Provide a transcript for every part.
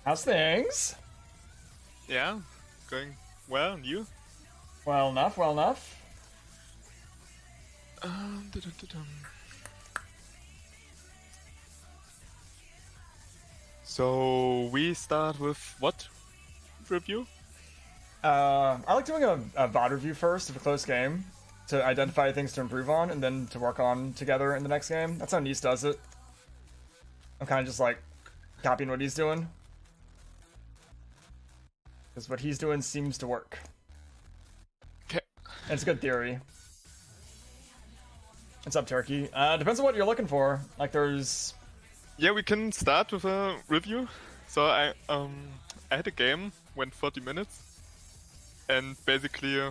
How's things? Yeah, going well, and you? Well enough, well enough. Dun. So we start with what review? I like doing a VOD review first of a close game to identify things to improve on and then to work on together in the next game. That's how Nice does it. I'm kind of just like copying what he's doing. Because what he's doing seems to work. Okay. And it's a good theory. What's up, Turkey? Depends on what you're looking for. Like there's... Yeah, we can start with a review. So I had a game, went 40 minutes, and basically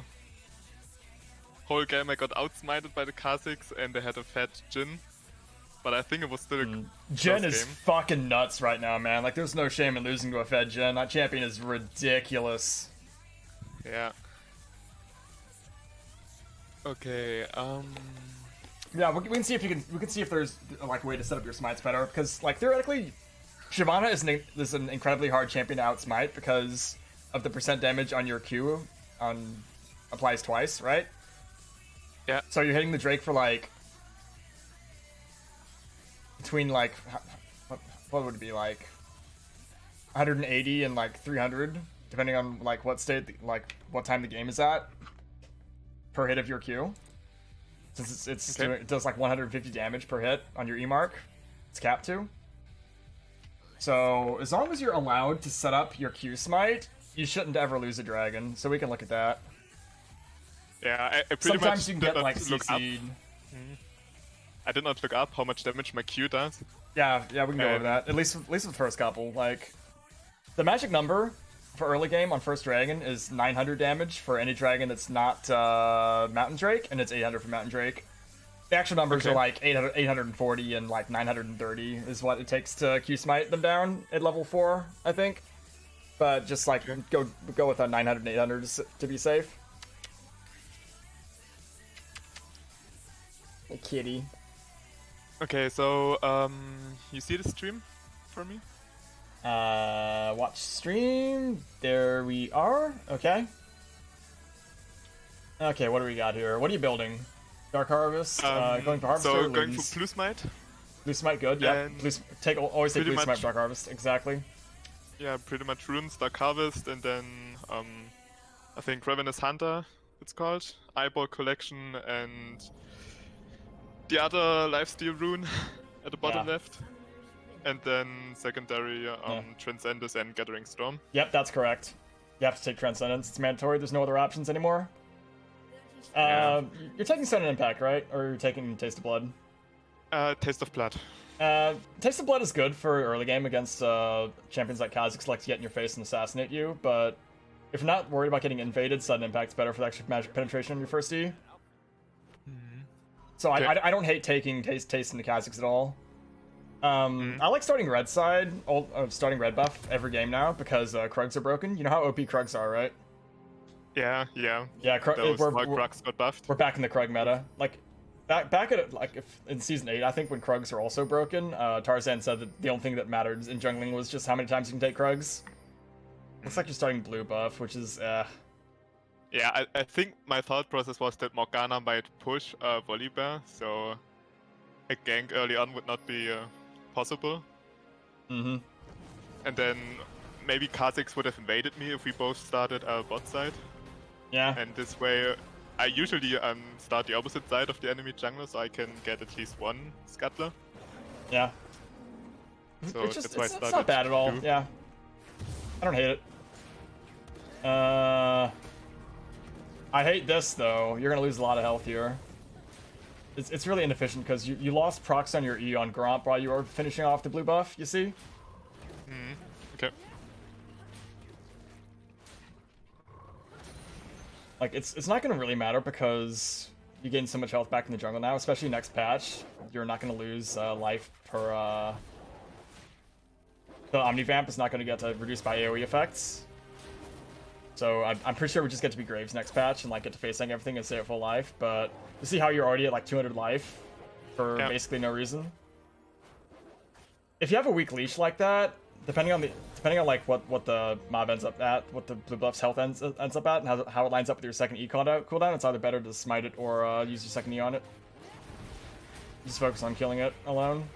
whole game I got outsmited by the Kha'Zix and they had a fat Jhin. But I think it was still a Jhin close is game. fucking nuts right now, man. Like there's no shame in losing to a fed Jhin. That champion is ridiculous. Yeah. Okay, Yeah, we can see if we can see if there's like a way to set up your smites better, because like theoretically, Shyvana is an incredibly hard champion to outsmite because of the percent damage on your Q applies twice, right? yeah. So you're hitting the Drake for like between like what would it be, like 180 and like 300, depending on like what state, like what time the game is at, per hit of your Q. Since it does like 150 damage per hit on your E mark, it's capped to. So as long as you're allowed to set up your Q smite, you shouldn't ever lose a dragon. So we can look at that. Yeah, I pretty Sometimes much you can did get not like look up. CC'd. I did not look up how much damage my Q does. Yeah, we can go over that. At least with the first couple. Like the magic number for early game on first dragon is 900 damage for any dragon that's not Mountain Drake, and it's 800 for Mountain Drake. The actual numbers are like 840 and like 930 is what it takes to Q smite them down at level 4, I think. But just like go with a 900 and 800 to be safe. Hey, kitty. Okay, so you see the stream for me? Watch stream. There we are. Okay. Okay, what do we got here? What are you building? Dark Harvest. Going for Harvest. So going for Blue Smite. Blue Smite, good. Yeah. Always take Blue Smite, Dark Harvest. Exactly. Yeah, pretty much Runes, Dark Harvest, and then I think Ravenous Hunter. It's called Eyeball Collection, and the other Lifesteal Rune at the bottom left. And then secondary Transcendus and Gathering Storm. Yep, that's correct. You have to take Transcendence. It's mandatory. There's no other options anymore. You're taking Sudden Impact, right? Or you're taking Taste of Blood? Taste of Blood. Taste of Blood is good for early game against champions like Kha'Zix like to get in your face and assassinate you, but if you're not worried about getting invaded, Sudden Impact's better for the extra magic penetration on your first E. So I don't hate taking Taste into Kha'Zix at all. I like starting red side, starting red buff every game now because Krugs are broken. You know how OP Krugs are, right? Yeah. Yeah, Krugs got buffed. We're back in the Krug meta. Like back at in season 8, I think when Krugs are also broken, Tarzan said that the only thing that mattered in jungling was just how many times you can take Krugs. Looks like you're starting blue buff, which is Yeah, I think my thought process was that Morgana might push Volibear, so a gank early on would not be possible. And then maybe Kha'Zix would have invaded me if we both started bot side. Yeah. And this way, I usually start the opposite side of the enemy jungler, so I can get at least one scuttler. Yeah. So it's that's why I started. It's not bad at all. Blue. Yeah. I don't hate it. I hate this though. You're gonna lose a lot of health here. It's really inefficient because you lost procs on your E on Gromp while you were finishing off the blue buff, you see? Okay. Like, it's not gonna really matter because you gain so much health back in the jungle now, especially next patch. You're not gonna lose life per... The Omnivamp is not gonna get reduced by AoE effects. So I'm pretty sure we just get to be Graves next patch and like get to facing everything and stay at full life, but you see how you're already at like 200 life for basically no reason? If you have a weak leash like that, depending on like what the mob ends up at, what the blue buff's health ends up at, and how it lines up with your second E cooldown, it's either better to smite it or use your second E on it. Just focus on killing it alone.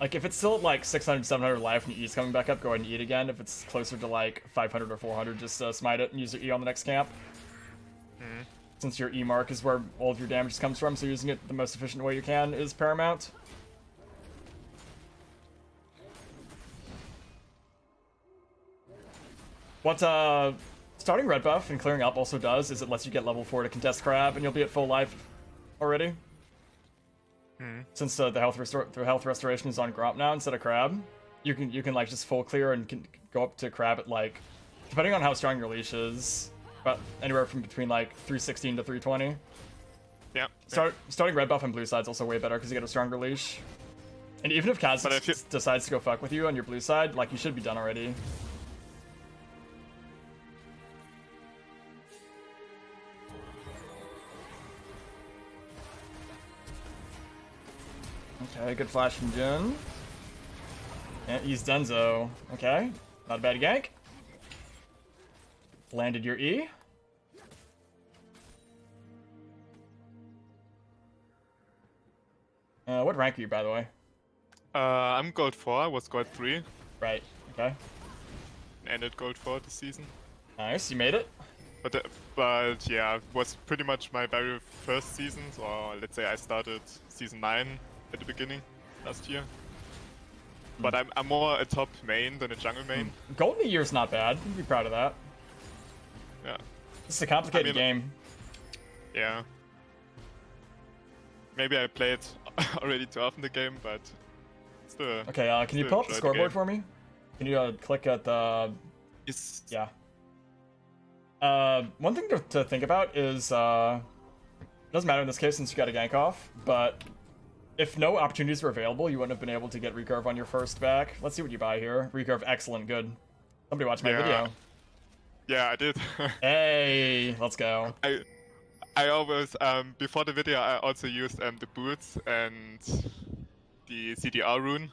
Like, if it's still at, like, 600, 700 life and your E's coming back up, go ahead and eat again. If it's closer to, like, 500 or 400, just smite it and use your E on the next camp. Since your E mark is where all of your damage comes from, so using it the most efficient way you can is paramount. What, starting red buff and clearing up also does is it lets you get level 4 to contest crab, and you'll be at full life already. Since the health restoration is on Gromp now instead of crab, you can like just full clear and can go up to crab at like, depending on how strong your leash is, but anywhere from between like 316 to 320. Yeah. Starting red buff on blue side is also way better because you get a stronger leash. And even if Kaz decides to go fuck with you on your blue side, like you should be done already. Okay, good flash from Jin. Can't use Denzo. Okay, not a bad gank. Landed your E. What rank are you, by the way? I'm gold 4, I was gold 3. Right, okay. Ended gold 4 this season. Nice, you made it. But yeah, it was pretty much my very first season, or let's say I started season 9 at the beginning last year. But I'm more a top main than a jungle main. Golden Year's not bad. You can be proud of that. Yeah. It's a complicated game. Yeah. Maybe I played already too often the game, but still. Okay, can you pull up the scoreboard for me? Can you click at the... Yeah. One thing to think about is, it doesn't matter in this case since you got a gank off, but if no opportunities were available, you wouldn't have been able to get recurve on your first back. Let's see what you buy here. Recurve, excellent, good. Somebody watch my video. Yeah, I did. Hey, let's go. I always, before the video, I also used the boots and the CDR rune.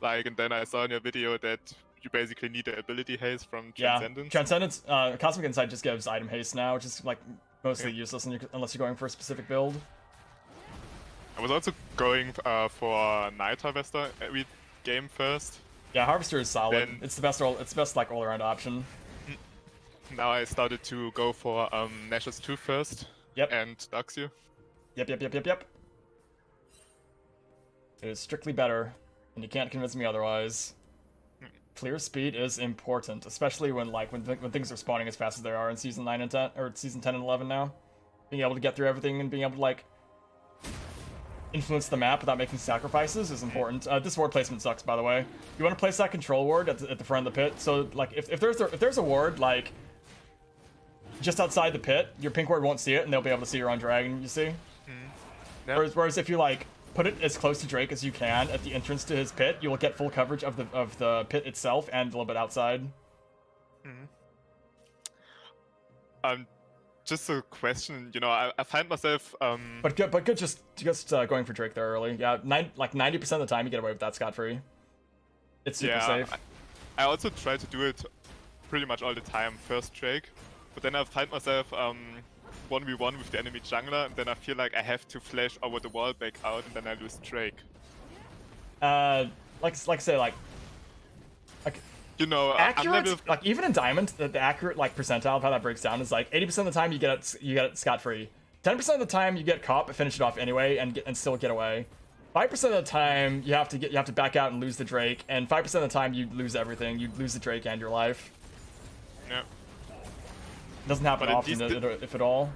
Like, and then I saw in your video that you basically need the ability haste from Transcendence. Yeah, Transcendence, Cosmic Insight just gives item haste now, which is like mostly useless unless you're going for a specific build. I was also going for Night Harvester every game first. Yeah, Harvester is solid. It's the best like all-around option. Now I started to go for Nashor's 2 first. Yep. And Daxu. Yep. It is strictly better, and you can't convince me otherwise. Clear speed is important, especially when things are spawning as fast as they are in season 9 and 10 or season 10 and 11 now. Being able to get through everything and being able to like influence the map without making sacrifices is important. This ward placement sucks, by the way. You want to place that control ward at the front of the pit. So like if there's a ward like just outside the pit, your pink ward won't see it, and they'll be able to see your on dragon. You see. Yep. Whereas if you like put it as close to Drake as you can at the entrance to his pit, you will get full coverage of the pit itself and a little bit outside. Just a question, you know, I find myself But good just going for Drake there early. Yeah, 90% of the time you get away with that scot-free. It's super safe. I also try to do it pretty much all the time, first Drake, but then I find myself 1v1 with the enemy jungler, and then I feel like I have to flash over the wall back out, and then I lose Drake. You know, accurate, like even in Diamond, the accurate like percentile of how that breaks down is like 80% of the time you get it scot-free. 10% of the time you get caught but finish it off anyway and still get away. 5% of the time you have to back out and lose the Drake, and 5% of the time you lose everything. You lose the Drake and your life. Yeah. It doesn't happen often, if at all.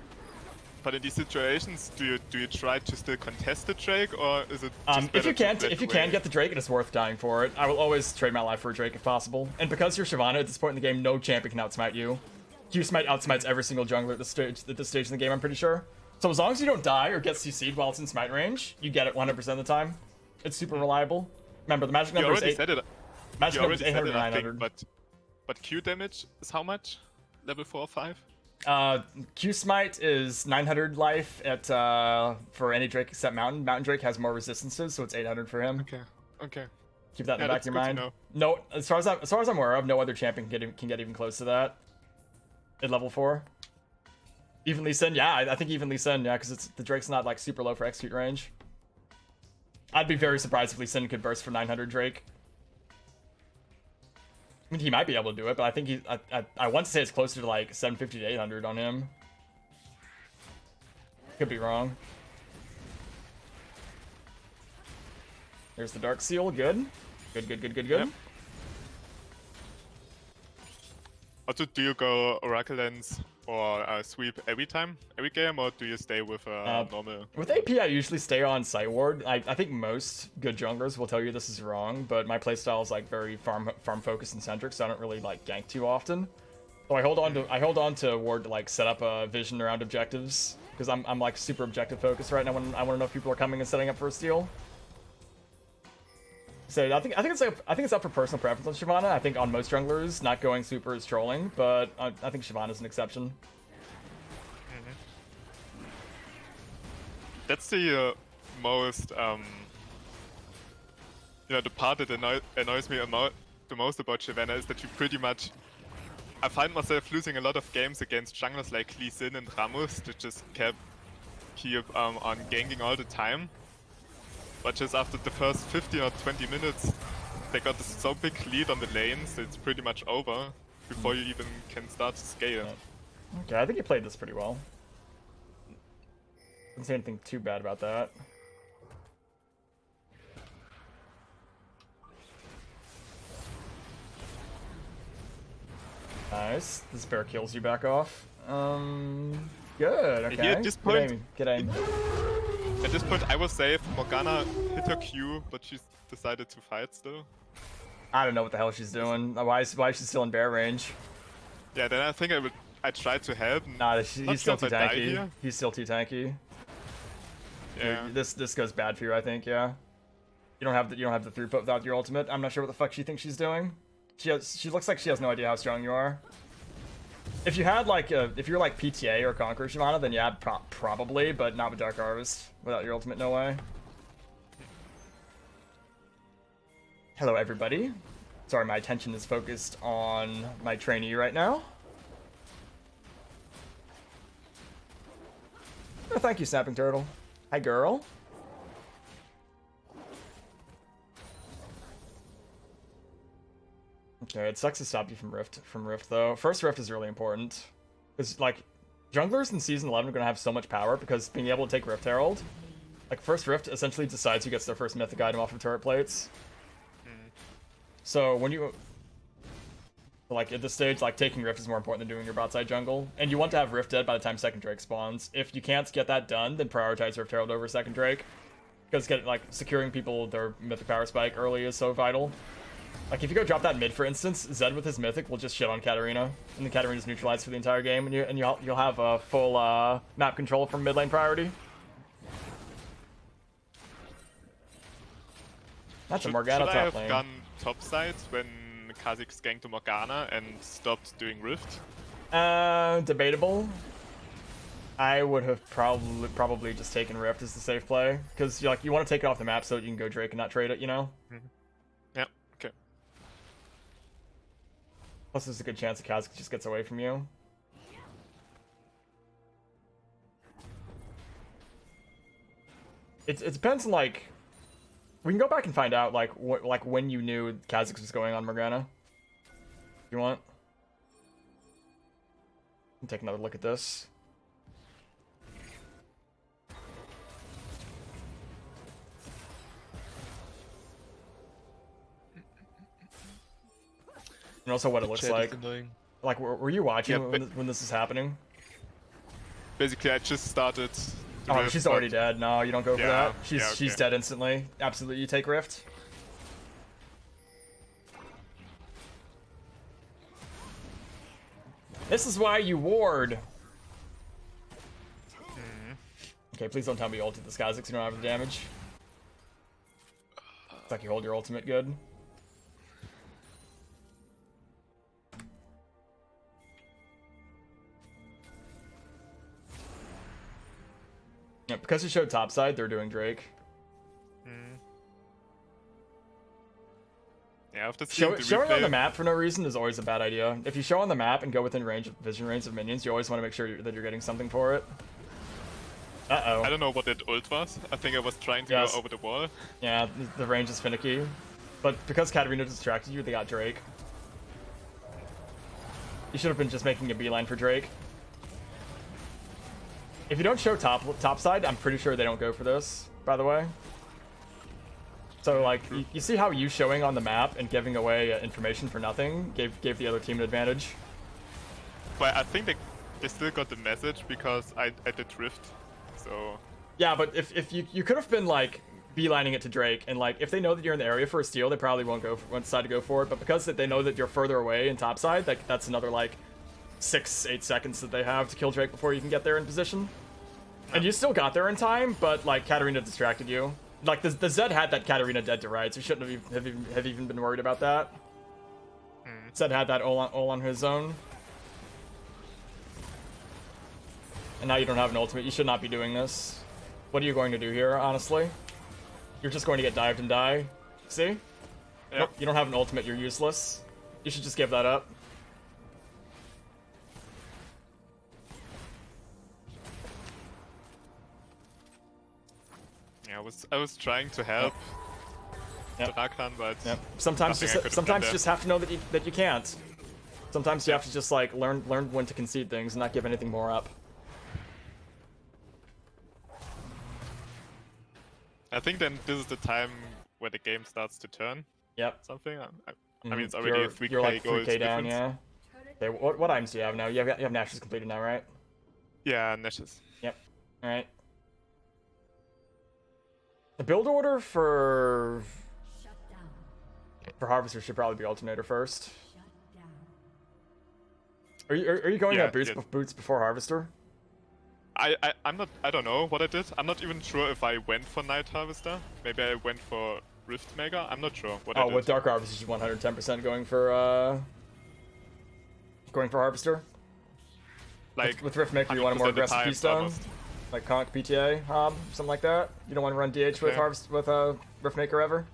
But in these situations, do you try to still contest the Drake, or is it just if you can get the Drake, it is worth dying for it. I will always trade my life for a Drake if possible. And because you're Shyvana at this point in the game, no champion can outsmite you. Q-Smite outsmites every single jungler at this stage in the game, I'm pretty sure. So as long as you don't die or get CC'd while it's in smite range, you get it 100% of the time. It's super reliable. Remember, the magic number is 800 to 900. But Q damage is how much? Level 4 or 5? Q smite is 900 life at for any Drake except Mountain. Mountain Drake has more resistances, so it's 800 for him. Okay. Okay. Keep that in the back of your mind. Know. No, as far as I'm aware of, no other champion can get even close to that at level 4. Even Lee Sin, yeah, I think even Lee Sin, yeah, because the Drake's not like super low for execute range. I'd be very surprised if Lee Sin could burst for 900 Drake. I mean, he might be able to do it, but I think I want to say it's closer to like 750 to 800 on him. Could be wrong. There's the Dark Seal, good. Good. Yep. Also, do you go Oracle Lens or Sweep every game, or do you stay with normal? With AP, I usually stay on Sight Ward. I think most good junglers will tell you this is wrong, but my playstyle is like very farm focused and centric, so I don't really like gank too often. So I hold on to Ward to like set up a vision around objectives, because I'm like super objective focused right now when I want to know if people are coming and setting up for a steal. So I think it's up for personal preference on Shyvana. I think on most junglers, not going super is trolling, but I think Shyvana's an exception. That's the most the part that annoys me the most about Shyvana is that you pretty much. I find myself losing a lot of games against junglers like Lee Sin and Rammus that just keep on ganking all the time. But just after the first 15 or 20 minutes, they got this so big lead on the lanes that it's pretty much over before you even can start to scale. Okay, I think you played this pretty well. Didn't say anything too bad about that. Nice. This bear kills you back off. Good. Okay. Here at this point, Good aim. At this point, I was safe. Morgana hit her Q, but she decided to fight still. I don't know what the hell she's doing. Why is she still in bear range? Yeah, then I think I tried to help. Nah, he's still too tanky. He's still too tanky. Yeah. Dude, this goes bad for you, I think. Yeah. You don't have the throughput without your ultimate. I'm not sure what the fuck she thinks she's doing. She looks like she has no idea how strong you are. If you had like if you're like PTA or Conqueror Shyvana, then yeah, probably, but not with Dark Harvest. Without your ultimate, no way. Hello, everybody. Sorry, my attention is focused on my trainee right now. Oh, thank you, Snapping Turtle. Hi, girl. Okay, it sucks to stop you from Rift though. First Rift is really important. Because like junglers in season 11 are gonna have so much power because being able to take Rift Herald. Like first Rift essentially decides who gets their first mythic item off of turret plates. So when you like at this stage, like taking Rift is more important than doing your bot side jungle. And you want to have Rift dead by the time second Drake spawns. If you can't get that done, then prioritize Rift Herald over second Drake. Because securing people their mythic power spike early is so vital. Like, if you go drop that mid, for instance, Zed with his mythic will just shit on Katarina, and the Katarina's neutralized for the entire game, and you'll have a full map control from mid lane priority. That's a Morgana top lane. Should I have gone top side when Kha'Zix ganked to Morgana and stopped doing Rift? Debatable. I would have probably just taken Rift as the safe play, because you want to take it off the map so that you can go Drake and not trade it, you know? Yeah, okay. Plus, there's a good chance that Kha'Zix just gets away from you. It depends on, like... We can go back and find out, like when you knew Kha'Zix was going on Morgana. You want? Take another look at this. And also what it looks like. Like, were you watching when this is happening? Basically, I just started. Oh, she's already dead. No, you don't go for that. Okay. She's dead instantly. Absolutely, you take Rift. This is why you ward. Okay, please don't tell me you ulted this Kha'Zix, you don't have the damage. It's like you hold your ultimate good. Yeah, because you showed topside, they're doing Drake. Yeah, after Showing on the map for no reason is always a bad idea. If you show on the map and go within vision range of minions, you always want to make sure that you're getting something for it. Uh-oh. I don't know what that ult was. I think I was trying to go over the wall. Yeah, the range is finicky. But because Katarina distracted you, they got Drake. You should have been just making a beeline for Drake. If you don't show topside, I'm pretty sure they don't go for this, by the way. So, like, you see how you showing on the map and giving away information for nothing gave the other team an advantage? But I think they still got the message because I did Rift, so... Yeah, but if you could have been, like, beelining it to Drake, and, like, if they know that you're in the area for a steal, they probably won't decide to go for it, but because they know that you're further away in topside, like, that's another, like, 6-8 seconds that they have to kill Drake before you can get there in position. And you still got there in time, but, like, Katarina distracted you. Like, the Zed had that Katarina dead to rights. You shouldn't have even been worried about that. Zed had that all on his own. And now you don't have an ultimate. You should not be doing this. What are you going to do here, honestly? You're just going to get dived and die. See? Yep. Nope, you don't have an ultimate. You're useless. You should just give that up. Yeah, I was trying to help Drakan, but sometimes you just have to know that you can't. Sometimes you have to just like learn when to concede things and not give anything more up. I think then this is the time where the game starts to turn. Yep. Something. I mean, it's already a 3k, you're like 3k down, difference. yeah. Okay, what items do you have now? You have Nashes completed now, right? Yeah, Nashes. Yep. All right. The build order for Harvester should probably be Alternator first. Are you going at boots before Harvester? I don't know what I did. I'm not even sure if I went for Night Harvester. Maybe I went for Riftmaker. I'm not sure what I did. Oh, with Dark Harvester, you're 110% going for Harvester. Like with Riftmaker, you want a more aggressive keystone, like Conk PTA Hob, something like that. You don't want to run DH with Riftmaker ever.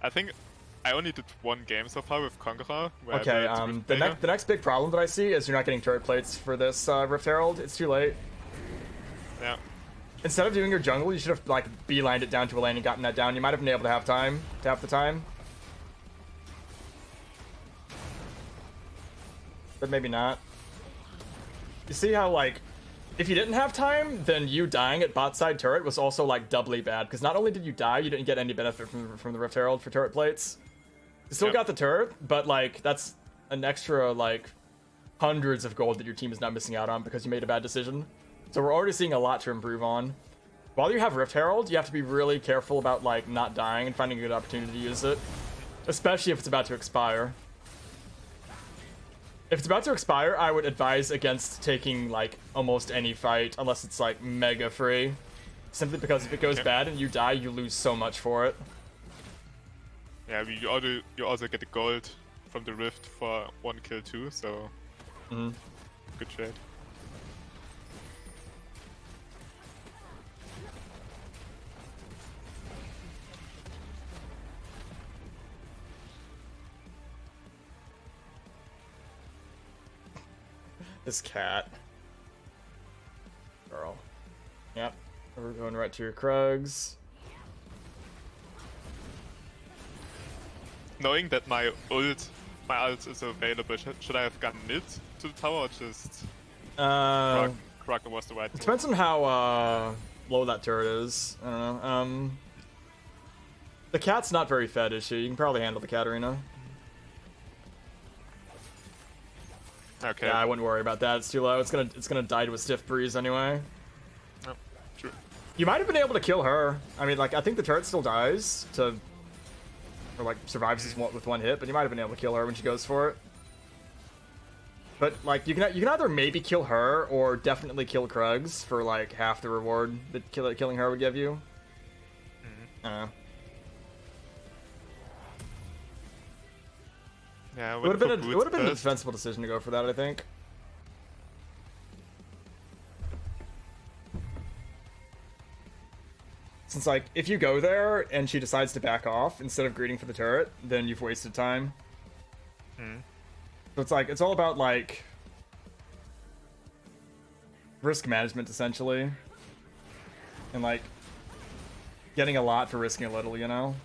I think I only did one game so far with Conqueror. Okay, the next big problem that I see is you're not getting turret plates for this Rift Herald. It's too late. Yeah. Instead of doing your jungle, you should have like beelined it down to a lane and gotten that down. You might have been able to have the time. But maybe not. You see how like, if you didn't have time, then you dying at bot side turret was also like doubly bad, because not only did you die, you didn't get any benefit from the Rift Herald for turret plates. You still got the turret, but like that's an extra like hundreds of gold that your team is now missing out on because you made a bad decision. So we're already seeing a lot to improve on. While you have Rift Herald, you have to be really careful about like not dying and finding a good opportunity to use it, especially if it's about to expire. If it's about to expire, I would advise against taking like almost any fight unless it's like mega free, simply because if it goes bad and you die, you lose so much for it. Yeah, you also get the gold from the Rift for 1 kill too, so good trade. This cat. Girl. Yep. We're going right to your Krugs. Knowing that my ult is available, should I have gone mid to the tower or just Krug was the right move? Depends on how low that turret is. I don't know. The cat's not very fed, is she? You can probably handle the Katarina. Okay. Yeah, I wouldn't worry about that. It's too low. It's gonna die to a stiff breeze anyway. Oh, true. You might have been able to kill her. I mean, like I think the turret still dies or like survives with one hit, but you might have been able to kill her when she goes for it. But like you can either maybe kill her or definitely kill Krugs for like half the reward that killing her would give you. I don't know. Yeah, it would have been a defensible decision to go for that, I think. Since, like, if you go there and she decides to back off instead of greeting for the turret, then you've wasted time. So it's like, it's all about, like, risk management, essentially. And, like, getting a lot for risking a little, you know?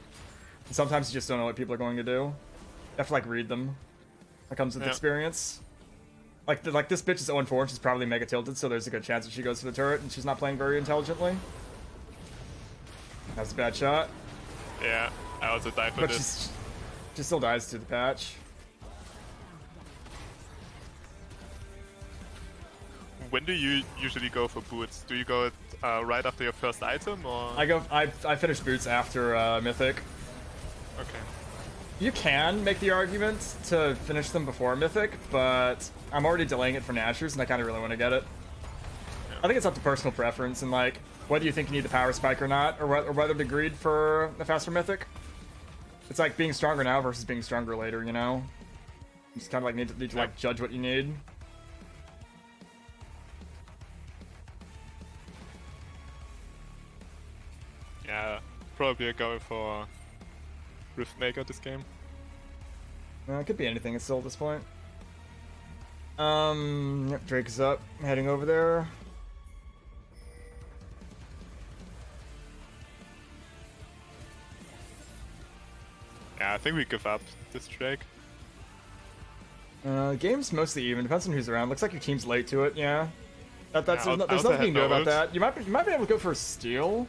And sometimes you just don't know what people are going to do. You have to, like, read them. That comes with experience. Like, this bitch is 0-4 and she's probably mega tilted, so there's a good chance that she goes for the turret and she's not playing very intelligently. That's a bad shot. Yeah, I also died for this. She still dies to the patch. When do you usually go for boots? Do you go right after your first item, or? I finish boots after Mythic. Okay. You can make the argument to finish them before Mythic, but I'm already delaying it for Nashers, and I kind of really want to get it. Yeah. I think it's up to personal preference, and like, whether you think you need the power spike or not, or whether to greed for the faster Mythic. It's like being stronger now versus being stronger later, you know? You just kind of like need to like judge what you need. Yeah, probably going for Riftmaker this game. It could be anything still at this point. Yep, Drake is up, heading over there. Yeah, I think we give up this Drake. Game's mostly even. Depends on who's around. Looks like your team's late to it. Yeah, there's I nothing also you can do had about no that. You might be able to go for a steal,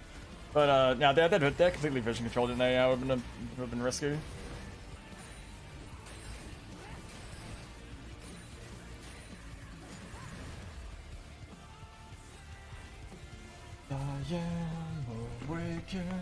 but yeah, they completely vision controlled, didn't they? Yeah, would have been risky. I am awakened.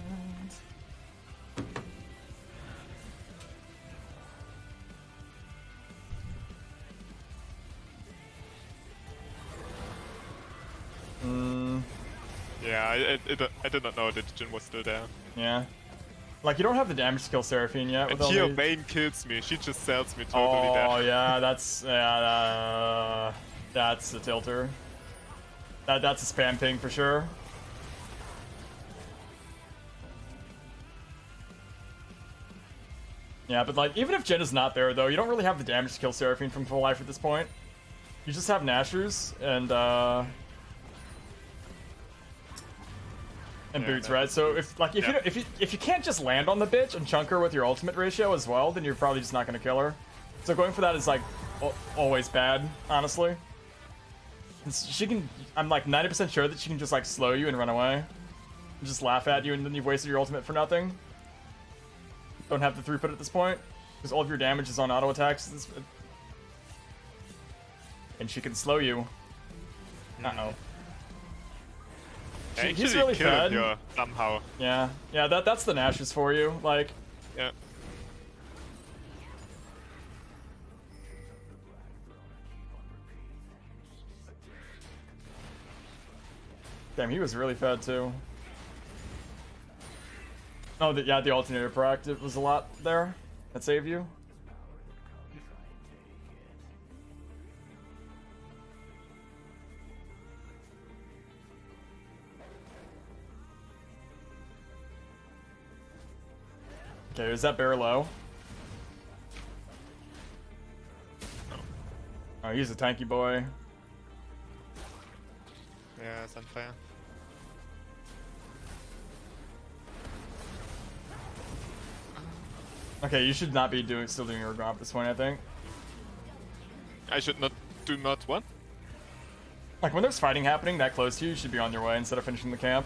Yeah, I did not know that Jin was still there. Yeah. Like, you don't have the damage skill Seraphine yet. And with here, only... Vayne kills me. She just sells me totally there. Oh, yeah, that's a tilter. That's a spam ping for sure. Yeah, but like, even if Jin is not there, though, you don't really have the damage to kill Seraphine from full life at this point. You just have Nashers and boots, right? So if you can't just land on the bitch and chunk her with your ultimate ratio as well, then you're probably just not gonna kill her. So going for that is like always bad, honestly. She can. I'm like 90% sure that she can just like slow you and run away, and just laugh at you, and then you've wasted your ultimate for nothing. Don't have the throughput at this point because all of your damage is on auto attacks, and she can slow you. Uh-oh. He's really fed. You somehow. Yeah, that's the Nashers for you. Like, yeah. Damn, he was really fed too. Oh, the alternator proactive was a lot there. That saved you. Okay, is that bear low? Oh, he's a tanky boy. Yeah, it's unfair. Okay, you should not be still doing your grab at this point, I think. I should not do what? Like, when there's fighting happening that close to you, you should be on your way instead of finishing the camp.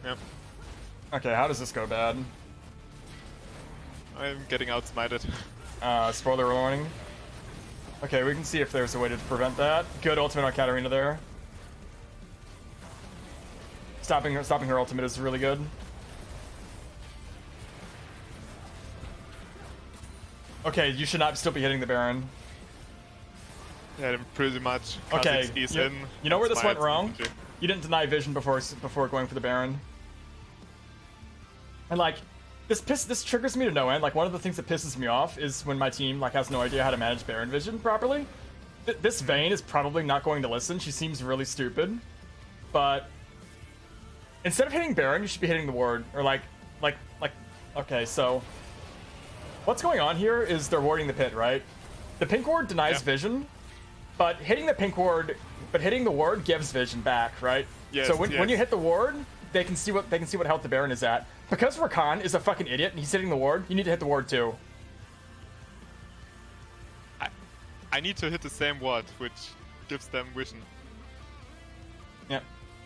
Yep. Okay, how does this go bad? I'm getting outsmited. Spoiler warning. Okay, we can see if there's a way to prevent that. Good ultimate on Katarina there. Stopping her ultimate is really good. Okay, you should not still be hitting the Baron. Yeah, pretty much. Okay, you know where this went wrong? Completely. You didn't deny vision before going for the Baron. And like, this triggers me to no end. Like, one of the things that pisses me off is when my team like has no idea how to manage Baron vision properly. This Vayne is probably not going to listen. She seems really stupid, but instead of hitting Baron, you should be hitting the ward, or like, okay, so what's going on here is they're warding the pit, right? The pink ward denies vision, but hitting the ward gives vision back, right? Yes, so when you hit the ward, they can see what health the Baron is at. Because Rakan is a fucking idiot and he's hitting the ward, you need to hit the ward too. I need to hit the same ward, which gives them vision. Yeah.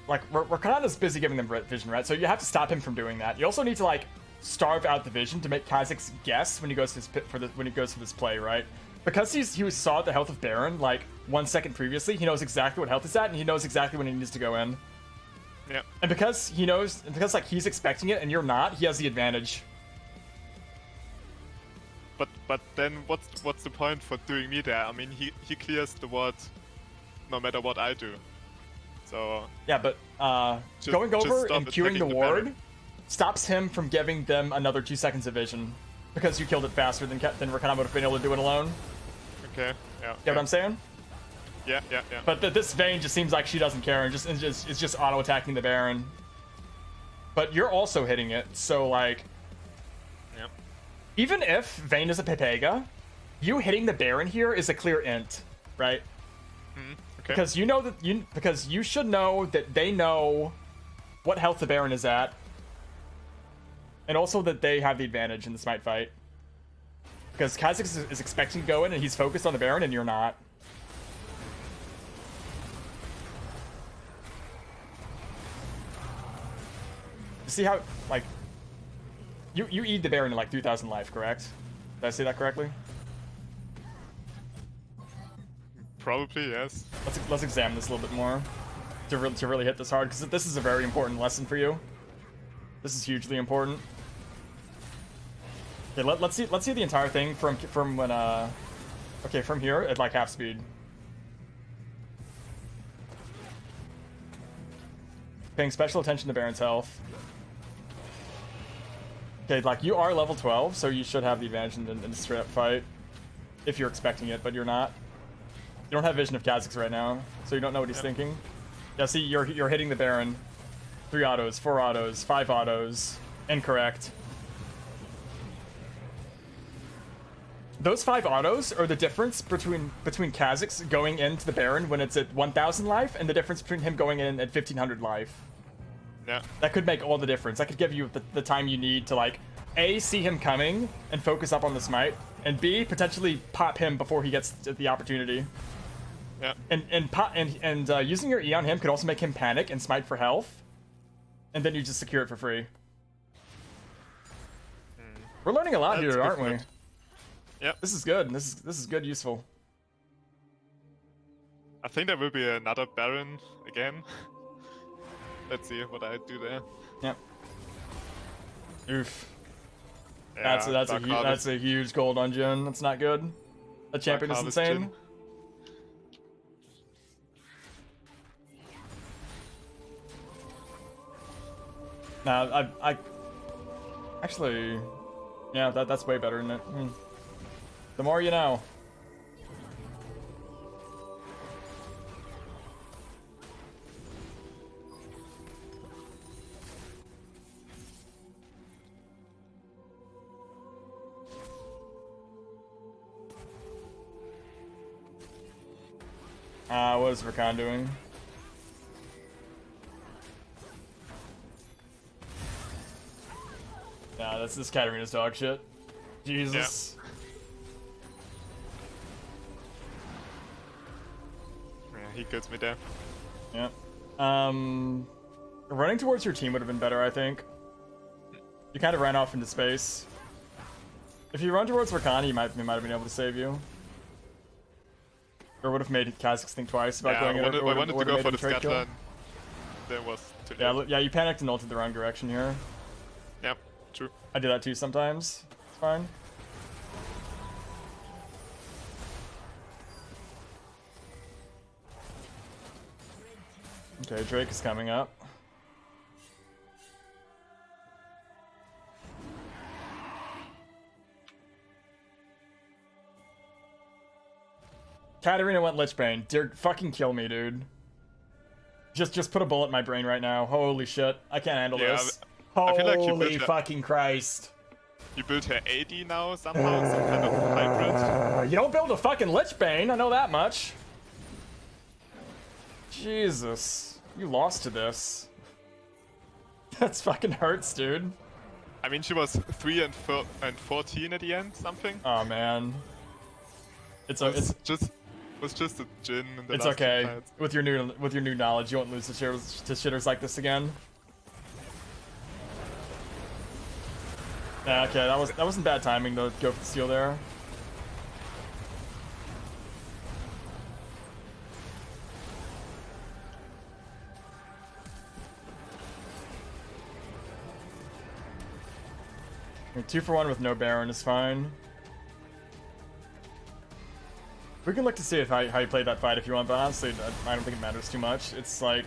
Like, Rakan is busy giving them vision, right? So you have to stop him from doing that. You also need to, like, starve out the vision to make Kha'Zix guess when he goes to this play, right? Because he saw the health of Baron, like, 1 second previously, he knows exactly what health is at, and he knows exactly when he needs to go in. Yeah. And because like, he's expecting it and you're not, he has the advantage. But then what's the point for doing me there? I mean, he clears the ward no matter what I do. So yeah, but going over and queuing the ward Baron stops him from giving them another 2 seconds of vision because you killed it faster than Rakan would have been able to do it alone. Okay. Yeah. Get what I'm saying? Yeah. But this Vayne just seems like she doesn't care and it's just auto attacking the Baron. But you're also hitting it, so like, even if Vayne is a Pepega, you hitting the Baron here is a clear int, right? Okay. Because because you should know that they know what health the Baron is at, and also that they have the advantage in the smite fight. Because Kha'Zix is expecting to go in and he's focused on the Baron and you're not. See how, like, you eat the Baron in like 3,000 life, correct? Did I say that correctly? Probably, yes. Let's examine this a little bit more to really hit this hard, because this is a very important lesson for you. This is hugely important. Okay, let's see the entire thing from when okay, from here at like half speed. Paying special attention to Baron's health. Okay, like, you are level 12, so you should have the advantage in the straight up fight. If you're expecting it, but you're not. You don't have vision of Kha'Zix right now, so you don't know what he's thinking. Yeah, see, you're hitting the Baron. 3 autos, 4 autos, 5 autos. Incorrect. Those 5 autos are the difference between Kha'Zix going into the Baron when it's at 1,000 life and the difference between him going in at 1,500 life. Yeah. That could make all the difference. That could give you the time you need to, like, A, see him coming and focus up on the smite, and B, potentially pop him before he gets the opportunity. Yeah. And using your E on him could also make him panic and smite for health, and then you just secure it for free. We're learning a lot here, aren't we? Yep. This is good. This is good, useful. I think there will be another Baron again. Let's see what I do there. Yep. Oof. Yeah, that's a huge gold dungeon. That's not good. That champion is insane. Nah, I actually, yeah, that's way better, isn't it? The more you know. What is Rakan doing? Nah, this Katarina's dog shit. Jesus. Yeah, he gets me there. Yeah. Running towards your team would have been better, I think. You kind of ran off into space. If you run towards Rakan, he might have been able to save you. Or would have made Kha'Zix think twice about going in. I wanted to go for the scatter, and then was too late. Yeah, you panicked and ulted the wrong direction here. Yep, true. I do that too sometimes. It's fine. Okay, Drake is coming up. Katarina went Lich Bane. Fucking kill me, dude. Just put a bullet in my brain right now. Holy shit. I can't handle this. I feel like you Holy built fucking Christ. You built her AD now somehow, some kind of hybrid. You don't build a fucking Lich Bane, I know that much. Jesus. You lost to this. That's fucking hurts, dude. I mean, she was 3 and 14 at the end, something. Oh man. It's just a Jhin in the it's last okay. two fights. With your new knowledge, you won't lose to shitters like this again. Yeah, okay, that wasn't bad timing to go for the steal there. I mean, 2 for 1 with no Baron is fine. We can look to see how you played that fight if you want, but honestly, I don't think it matters too much. It's like,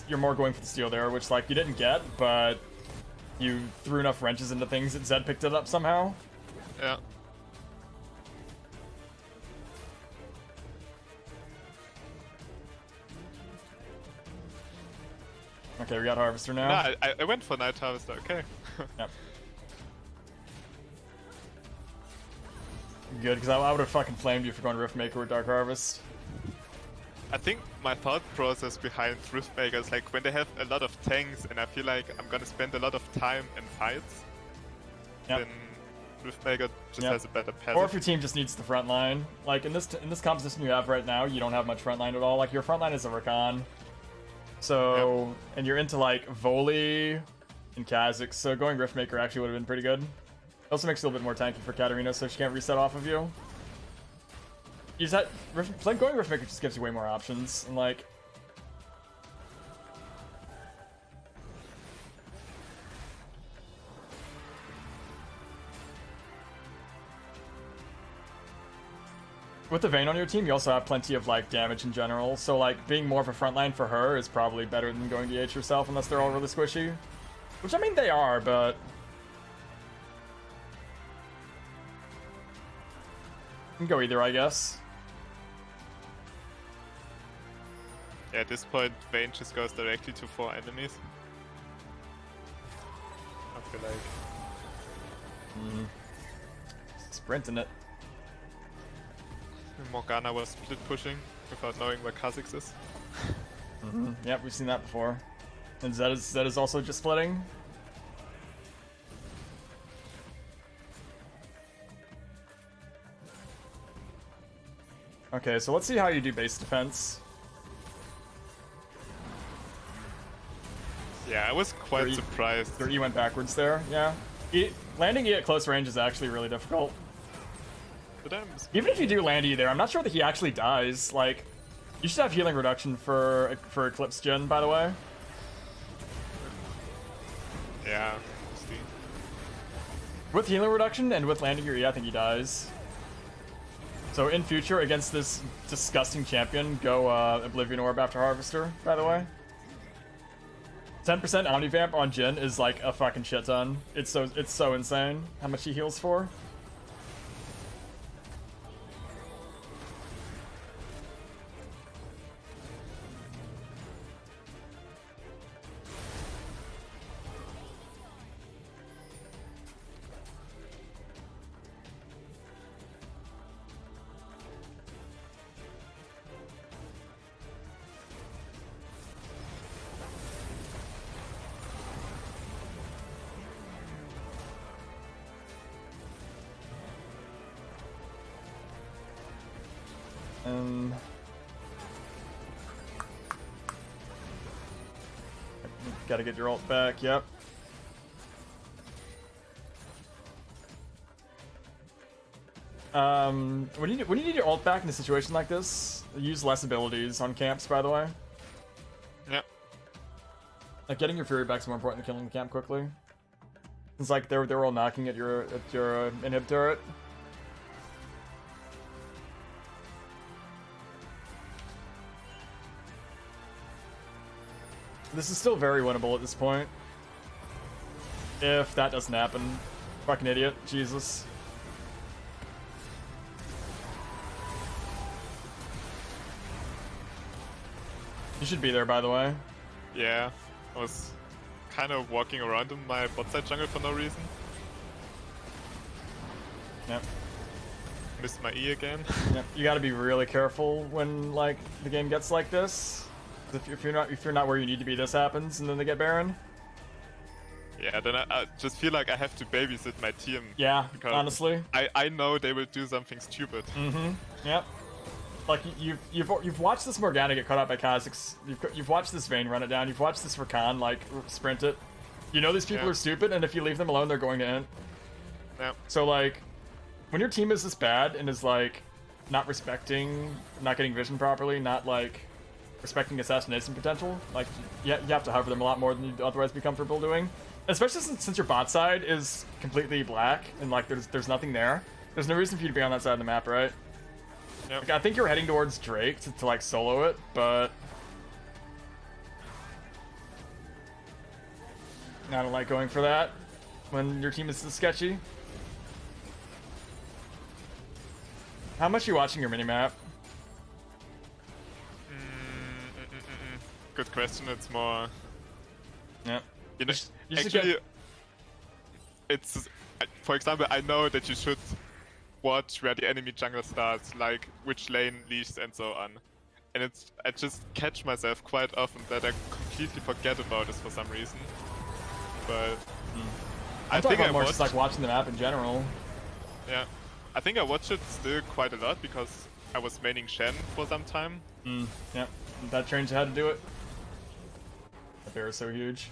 you're more going for the steal there, which like you didn't get, but you threw enough wrenches into things that Zed picked it up somehow. Yeah. Okay, we got Harvester now. Nah, I went for Night Harvester, okay. Yep. Good, because I would have fucking flamed you for going Riftmaker with Dark Harvest. I think my thought process behind Riftmaker is like when they have a lot of tanks and I feel like I'm gonna spend a lot of time in fights, then Riftmaker just has a better passive. Or if your team just needs the front line. Like in this composition you have right now, you don't have much front line at all. Like your front line is a Rakan. So, and you're into like Voli and Kha'Zix, so going Riftmaker actually would have been pretty good. It also makes it a little bit more tanky for Katarina, so she can't reset off of you. You just going Riftmaker just gives you way more options, and like... With the Vayne on your team, you also have plenty of like damage in general, so like being more of a frontline for her is probably better than going DH yourself, unless they're all really squishy. Which I mean they are, but... You can go either, I guess. Yeah, at this point, Vayne just goes directly to 4 enemies. I feel like... Sprinting it. Morgana was split pushing without knowing where Kha'Zix is. Yep, we've seen that before. And Zed is also just splitting. Okay, so let's see how you do base defense. Yeah, I was quite surprised. Your E went backwards there, yeah. Landing E at close range is actually really difficult. Even if you do land E there, I'm not sure that he actually dies. Like, you should have healing reduction for Eclipse Jhin, by the way. Yeah. With healing reduction and with landing your E, I think he dies. So in future, against this disgusting champion, go Oblivion Orb after Harvester, by the way. 10% Omnivamp on Jhin is like a fucking shit ton. It's so insane how much he heals for. Gotta get your ult back, yep. When you need your ult back in a situation like this, use less abilities on camps, by the way. Yeah. Like, getting your Fury back is more important than killing the camp quickly. It's like they were all knocking at your inhib turret. This is still very winnable at this point. If that doesn't happen. Fucking idiot. Jesus. You You should be there, by the way. Yeah, I was kind of walking around in my bot side jungle for no reason. Yep. Missed my E again. Yep. You got to be really careful when like the game gets like this. If you're not where you need to be, this happens, and then they get Baron. Yeah, then I just feel like I have to babysit my team. Yeah, because honestly. I know they will do something stupid. Mm-hmm. Yep. Like you've watched this Morgana get caught out by Kha'Zix. You've watched this Vayne run it down. You've watched this Rakan like sprint it. You know these people are stupid, and if you leave them alone, they're going to end. Yeah. So like, when your team is this bad and is like not respecting, not getting vision properly, not like respecting assassination potential, like you have to hover them a lot more than you'd otherwise be comfortable doing. Especially since your bot side is completely black and like there's nothing there. There's no reason for you to be on that side of the map, right? Yep. Like, I think you're heading towards Drake to like solo it, but I don't like going for that when your team is this sketchy. How much are you watching your minimap? Good question. It's more. Yeah. You know, You should actually, get... it's for example, I know that you should watch where the enemy jungle starts, like which lane leads and so on. And I just catch myself quite often that I completely forget about this for some reason. But I think I more just like watching the map in general. Yeah, I think I watched it still quite a lot because I was maining Shen for some time. Yeah, that trains you how to do it. That bear is so huge.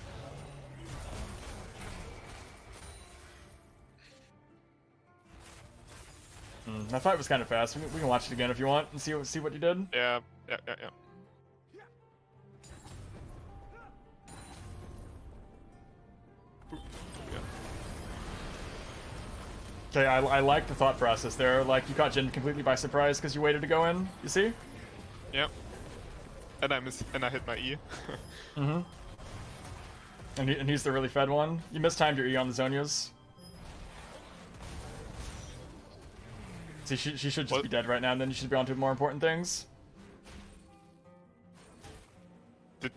That fight was kind of fast. We can watch it again if you want and see what you did. Yeah. Okay, I like the thought process there. Like, you caught Jin completely by surprise because you waited to go in. You see? Yep. And I hit my E. And he's the really fed one. You mistimed your E on the Zhonya's. See, she should just be dead right now, and then you should be on to more important things.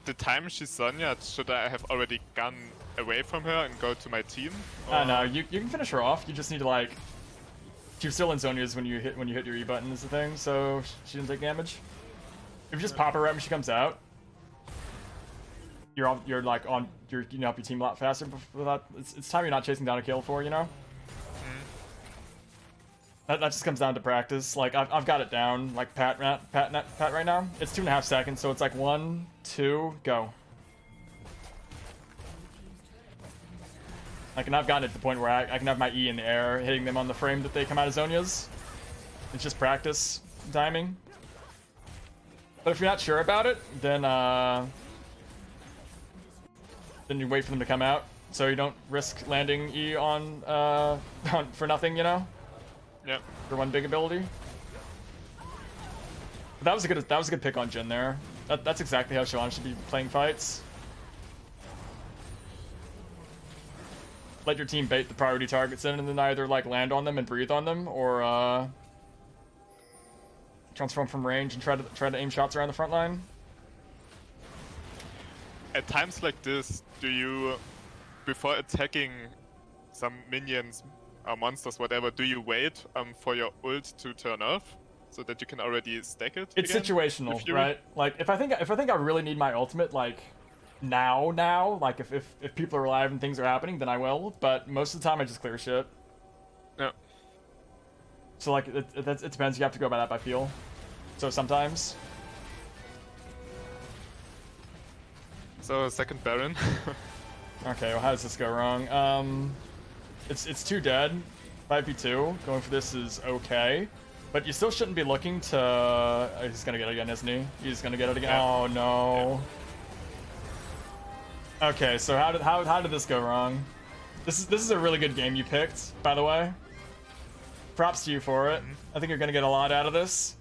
The time she's Sonya, should I have already gone away from her and go to my team? No, you can finish her off. You just need to like. She's still in Zhonya's when you hit your E button is the thing, so she didn't take damage. If you just pop her right when she comes out, you're like on you can help your team a lot faster. Before that, it's time you're not chasing down a kill for, you know. That just comes down to practice. Like I've got it down like Pat right now. It's 2.5 seconds, so it's like 1, 2, go. Like, and I've gotten it to the point where I can have my E in the air, hitting them on the frame that they come out of Zhonya's. It's just practice timing. But if you're not sure about it, then you wait for them to come out, so you don't risk landing E on for nothing, you know. Yep. For one big ability. But that was a good pick on Jin there. That's exactly how Shyvana should be playing fights. Let your team bait the priority targets in, and then either like land on them and breathe on them, or transform from range and try to aim shots around the front line. At times like this, do you, before attacking some minions or monsters, whatever, do you wait for your ult to turn off so that you can already stack it? It's again? situational, right? Like if I think I really need my ultimate, like now, like if people are alive and things are happening, then I will. But most of the time, I just clear shit. Yeah. So like it depends. You have to go by that by feel. So sometimes. So second Baron. Okay, well how does this go wrong? It's 2 dead, 5v2. Going for this is okay, but you still shouldn't be looking to. He's gonna get it again, isn't he? He's gonna get it again. Yeah. Oh no. Yeah. Okay, so how did this go wrong? This is a really good game you picked, by the way. Props to you for it. I think you're gonna get a lot out of this.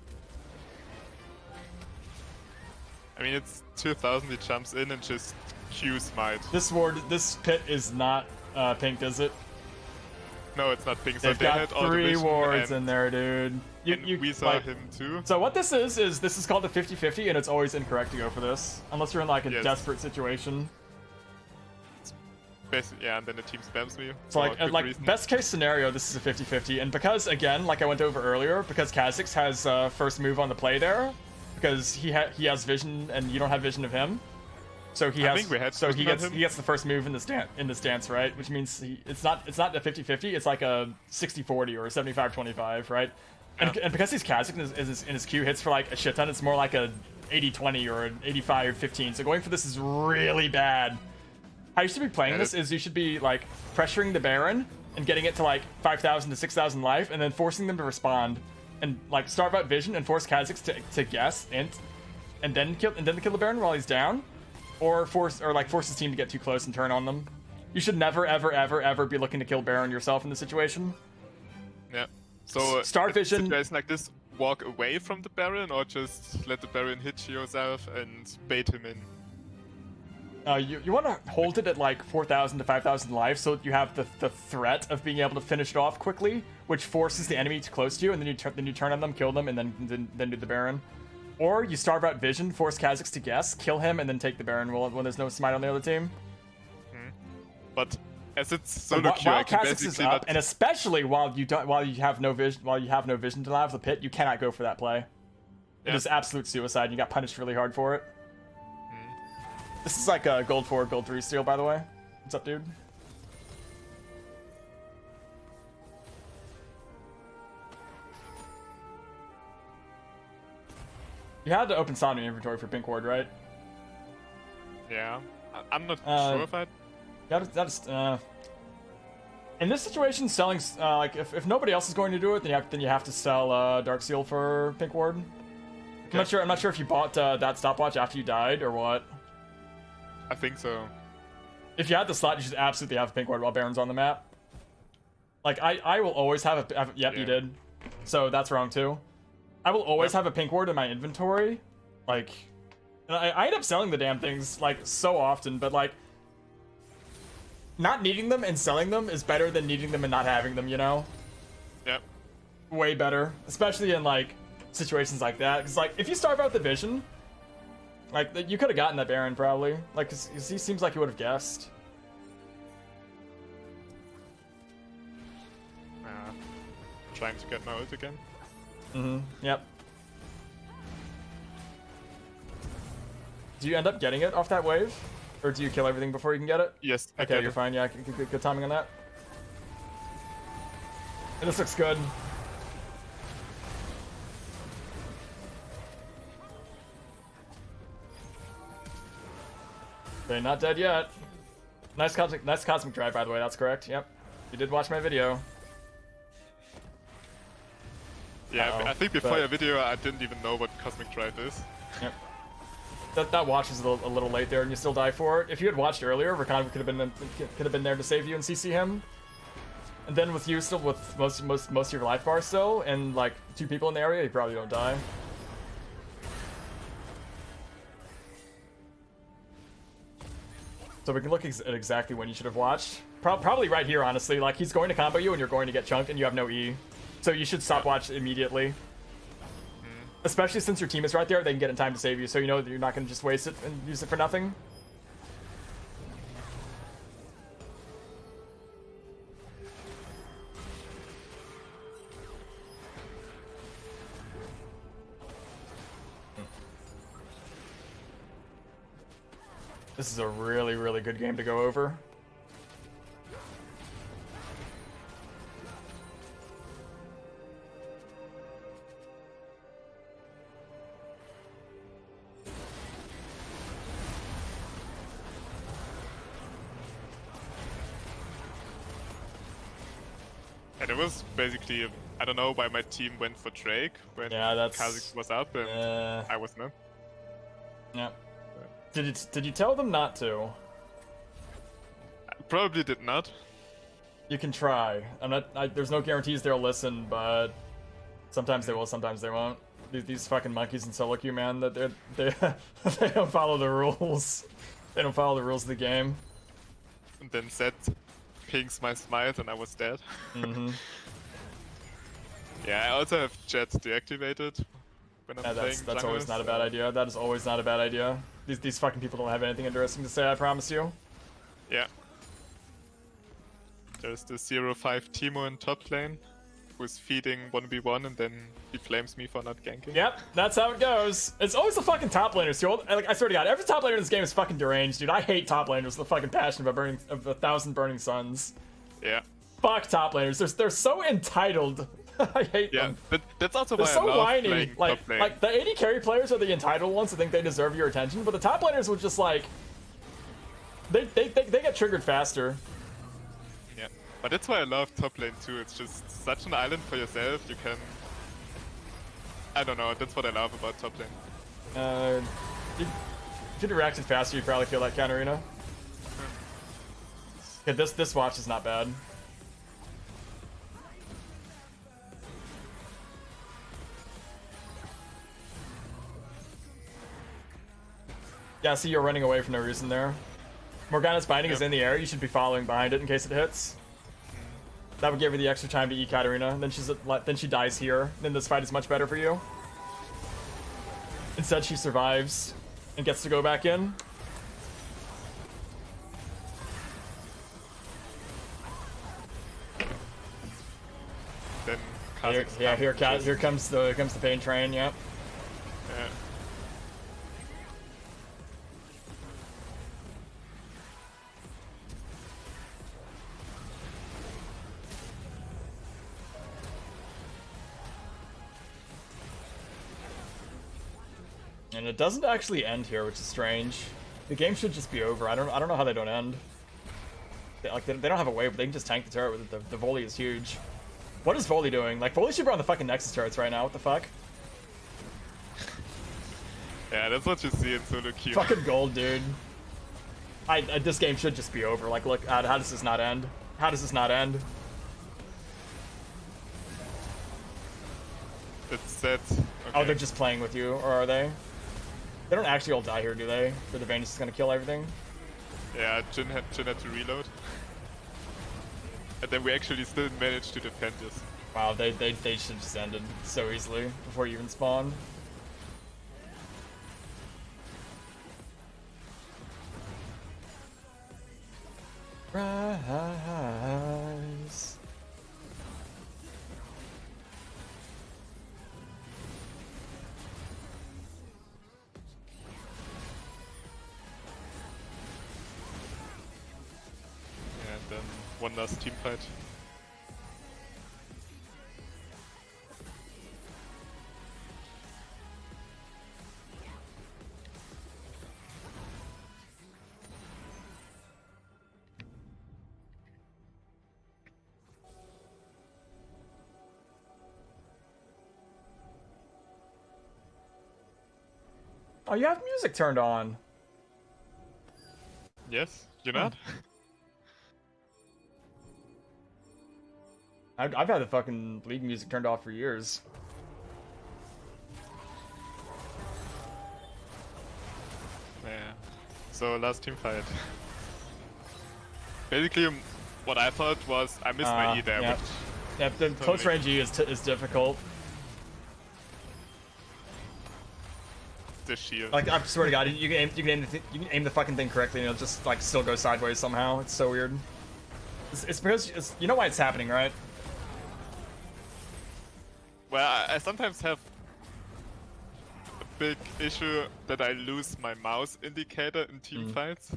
I mean, it's 2000. He jumps in and just Q smite. This pit is not pinked, is it? No, it's not pink. So They've got 3 wards in there, dude. we saw like, him too. So what this is this is called a 50-50, and it's always incorrect to go for this unless you're in like a desperate situation. Basically, yeah, and then the team spams me. So like best case scenario, this is a 50-50, and because again, like I went over earlier, because Kha'Zix has first move on the play there, because he has vision and you don't have vision of him, so he gets the first move in this dance, right? Which means it's not a 50-50, it's like a 60-40 or a 75-25, right? Yeah. And because he's Kha'Zix and his Q hits for like a shit ton, it's more like a 80-20 or an 85-15. So going for this is really bad. How you should be playing this is you should be like pressuring the Baron and getting it to like 5,000 to 6,000 life, and then forcing them to respond, and like starve out vision and force Kha'Zix to guess int, and then kill the Baron while he's down, or force his team to get too close and turn on them. You should never ever be looking to kill Baron yourself in this situation. Yeah. So Star vision. Situations like this, walk away from the Baron, or just let the Baron hit yourself and bait him in. You want to hold it at like 4,000 to 5,000 life, so that you have the threat of being able to finish it off quickly, which forces the enemy too close to you, and then you turn on them, kill them, and then do the Baron. Or you starve out vision, force Kha'Zix to guess, kill him, and then take the Baron when there's no smite on the other team. But as it's solo queue, while I can Kha'Zix is up, and especially while you have no vision to allow the pit, you cannot go for that play. Yeah. It is absolute suicide. You got punished really hard for it. This is like a gold 4, gold 3 steal, by the way. What's up, dude? You had to open Sonomy inventory for pink ward, right? Yeah. I'm not sure if I... in this situation, selling like if nobody else is going to do it, then you have to sell Dark Seal for pink ward. Okay. I'm not sure if you bought that stopwatch after you died or what. I think so. If you had the slot, you should absolutely have a pink ward while Baron's on the map. Like I will always have a you did, so that's wrong too. I will always have a pink ward in my inventory. Like, I end up selling the damn things like so often, but like, not needing them and selling them is better than needing them and not having them, you know? Yep. Way better, especially in like situations like that. Because like, if you starve out the vision, like you could have gotten that Baron probably. Like, 'cause he seems like he would have guessed. Trying to get my ult again. Yep. Do you end up getting it off that wave? Or do you kill everything before you can get it? Yes. Okay, you're fine. Yeah, good timing on that. And this looks good. Okay, not dead yet. Nice cosmic drive, by the way. That's correct. Yep. You did watch my video. Yeah, I think before your video, I didn't even know what cosmic drive is. Yep. That watch is a little late there, and you still die for it. If you had watched earlier, Rakan could have been there to save you and CC him. And then with you still with most of your life bar still, and like 2 people in the area, you probably don't die. So we can look at exactly when you should have watched. Probably right here, honestly. Like, he's going to combo you, and you're going to get chunked, and you have no E. So you should stop watch immediately. Especially since your team is right there, they can get in time to save you, so you know that you're not going to just waste it and use it for nothing. This is a really good game to go over. And it was basically, I don't know why my team went for Drake when Kha'Zix was up and I was not. Yeah. Did you tell them not to? I probably did not. You can try. There's no guarantees they'll listen, but sometimes they will, sometimes they won't. These fucking monkeys in solo queue, man, that they don't follow the rules. They don't follow the rules of the game. And then Zed pings my smite and I was dead. Yeah, I also have chat deactivated when I'm playing That's jungle, always not a bad idea. That is always not a bad idea. These fucking people don't have anything interesting to say, I promise you. Yeah. There's the 0-5 Timo in top lane, who's feeding 1v1 and then he flames me for not ganking. Yep, that's how it goes. It's always the fucking top laners, too. Like, I swear to God, every top laner in this game is fucking deranged, dude. I hate top laners with the fucking passion of a 1,000 burning suns. Yeah. Fuck top laners. They're so entitled. I hate them. But that's also They're why so I love whiny. playing Like, top lane. like the AD carry players are the entitled ones who think they deserve your attention, but the top laners would just like they get triggered faster. Yeah. But that's why I love top lane too. It's just such an island for yourself. You can. I don't know. That's what I love about top lane. If you reacted faster, you'd probably kill that Katarina. Yeah, this watch is not bad. Yeah, see, you're running away for no reason there. Morgana's binding is in the air. You should be following behind it in case it hits. That would give her the extra time to eat Katarina. Then she dies here. Then this fight is much better for you. Instead, she survives and gets to go back in. Then Here comes the pain train. Yep. Yeah. And it doesn't actually end here, which is strange. The game should just be over. I don't know how they don't end. They don't have a way, but they can just tank the turret with it. The volley is huge. What is volley doing? Like, volley should be on the fucking Nexus turrets right now. What the fuck? Yeah, that's what you see in solo queue. Fucking gold, dude. This game should just be over. Like, look, how does this not end? How does this not end? It's set. Okay. Oh, they're just playing with you, or are they? They don't actually all die here, do they? For the Vayne's just gonna kill everything? Yeah, Jhin had to reload. And then we actually still managed to defend this. Wow, they should just ended so easily before you even spawn. Rise. And then one last team fight. Oh, you have music turned on. Yes? You're not? I've had the fucking League music turned off for years. Yeah. So last team fight. Basically, what I thought was I missed my E there. Yep. Yep, the close range E is difficult. The shield. Like, I swear to God, you can aim the fucking thing correctly and it'll just like still go sideways somehow. It's so weird. It's because you know why it's happening, right? Well, I sometimes have a big issue that I lose my mouse indicator in team fights.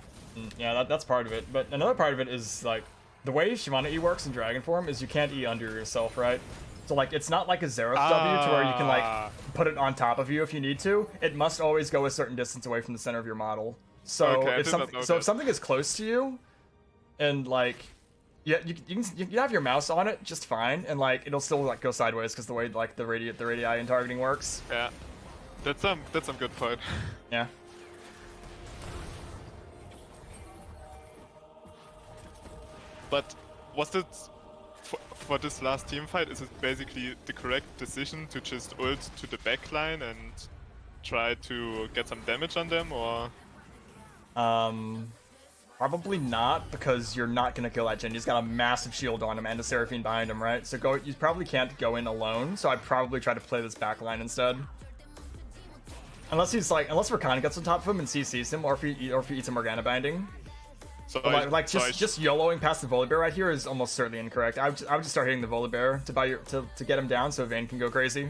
Yeah, that's part of it. But another part of it is like the way Shyvana E works in Dragon form is you can't E under yourself, right? So like it's not like a Xerath W to where you can like put it on top of you if you need to. It must always go a certain distance away from the center of your model. So okay, if something is close to you, and like yeah, you can have your mouse on it just fine, and like it'll still like go sideways because the way like the radii and targeting works. Yeah, that's some good point. Yeah. But was it for this last team fight? Is it basically the correct decision to just ult to the backline and try to get some damage on them, or? Probably not, because you're not gonna kill that Jhin. He's got a massive shield on him and a Seraphine behind him, right? So you probably can't go in alone. So I'd probably try to play this backline instead. Unless Rakan gets on top of him and CCs him, or if he eats a Morgana binding. So just YOLOing past the Volibear right here is almost certainly incorrect. I would just start hitting the Volibear to get him down so Vayne can go crazy.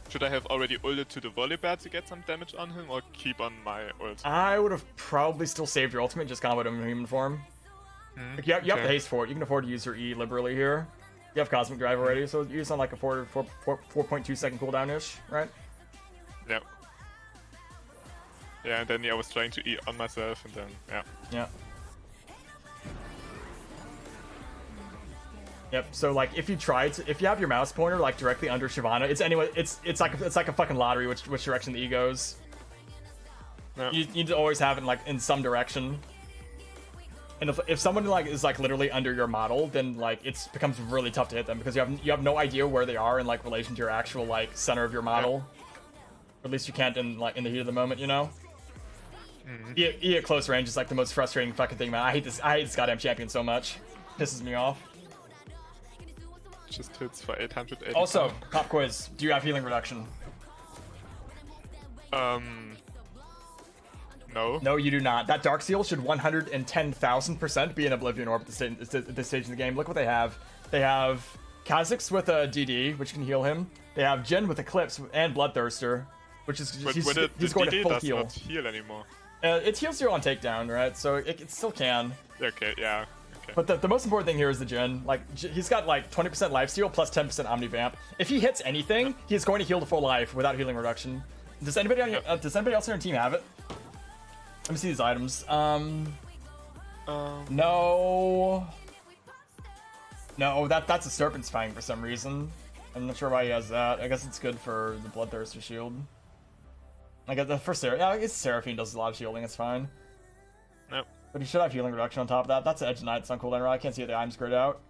Should I have already ulted to the Volibear to get some damage on him, or keep on my ult? I would have probably still saved your ultimate, just comboed him in human form. Like, you have the haste for it. You can afford to use your E liberally here. You have Cosmic Drive already, so use on like a 4.2 second cooldown-ish, right? Yep. Yeah, and then I was trying to E on myself, and then, yeah. Yeah. Yep. So like, if you have your mouse pointer like directly under Shyvana, it's like a fucking lottery which direction the E goes. No. You need to always have it like in some direction. And if someone like is like literally under your model, then like it becomes really tough to hit them because you have no idea where they are in like relation to your actual like center of your model. Yeah. Or at least you can't in the heat of the moment, you know. E at close range is like the most frustrating fucking thing, man. I hate this goddamn champion so much. Pisses me off. Just hits for 880. Also, pop quiz. Do you have healing reduction? No. No, you do not. That Dark Seal should 110,000% be an Oblivion Orb at this stage of the game. Look what they have. They have Kha'Zix with a DD, which can heal him. They have Jhin with Eclipse and Bloodthirster, which is he's going to full heal. Not heal anymore. It heals you on takedown, right? So it still can. Okay, yeah. Okay. But the most important thing here is the Jhin. Like, he's got like 20% lifesteal plus 10% Omnivamp. If he hits anything, he's going to heal to full life without healing reduction. Does anybody else on your team have it? Let me see these items. No. No, that's a Serpent's Fang for some reason. I'm not sure why he has that. I guess it's good for the Bloodthirster shield. I guess the first Seraphine does a lot of shielding, it's fine. Nope. But he should have healing reduction on top of that. That's Edge Knight, it's on cooldown, right? I can't see the items grayed out.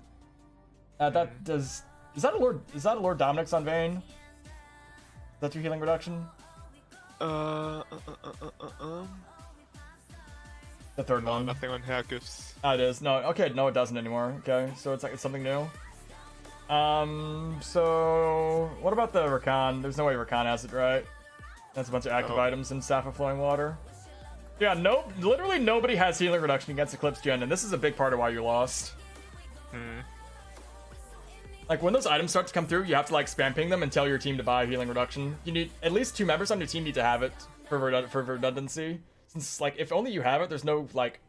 That does. Is that a Lord Dominic's on Vayne? Is that your healing reduction? The third one. Nothing on hair gifts. Oh, it is. No, okay, no, it doesn't anymore. Okay, so it's something new. So what about the Rakan? There's no way Rakan has it, right? That's a bunch of active items and Staff of Flowing Water. Yeah, literally nobody has healing reduction against Eclipse Jhin, and this is a big part of why you lost. Like, when those items start to come through, you have to, like, spam ping them and tell your team to buy healing reduction. You need, at least 2 members on your team need to have it for redundancy. Since, like, if only you have it, there's no, like,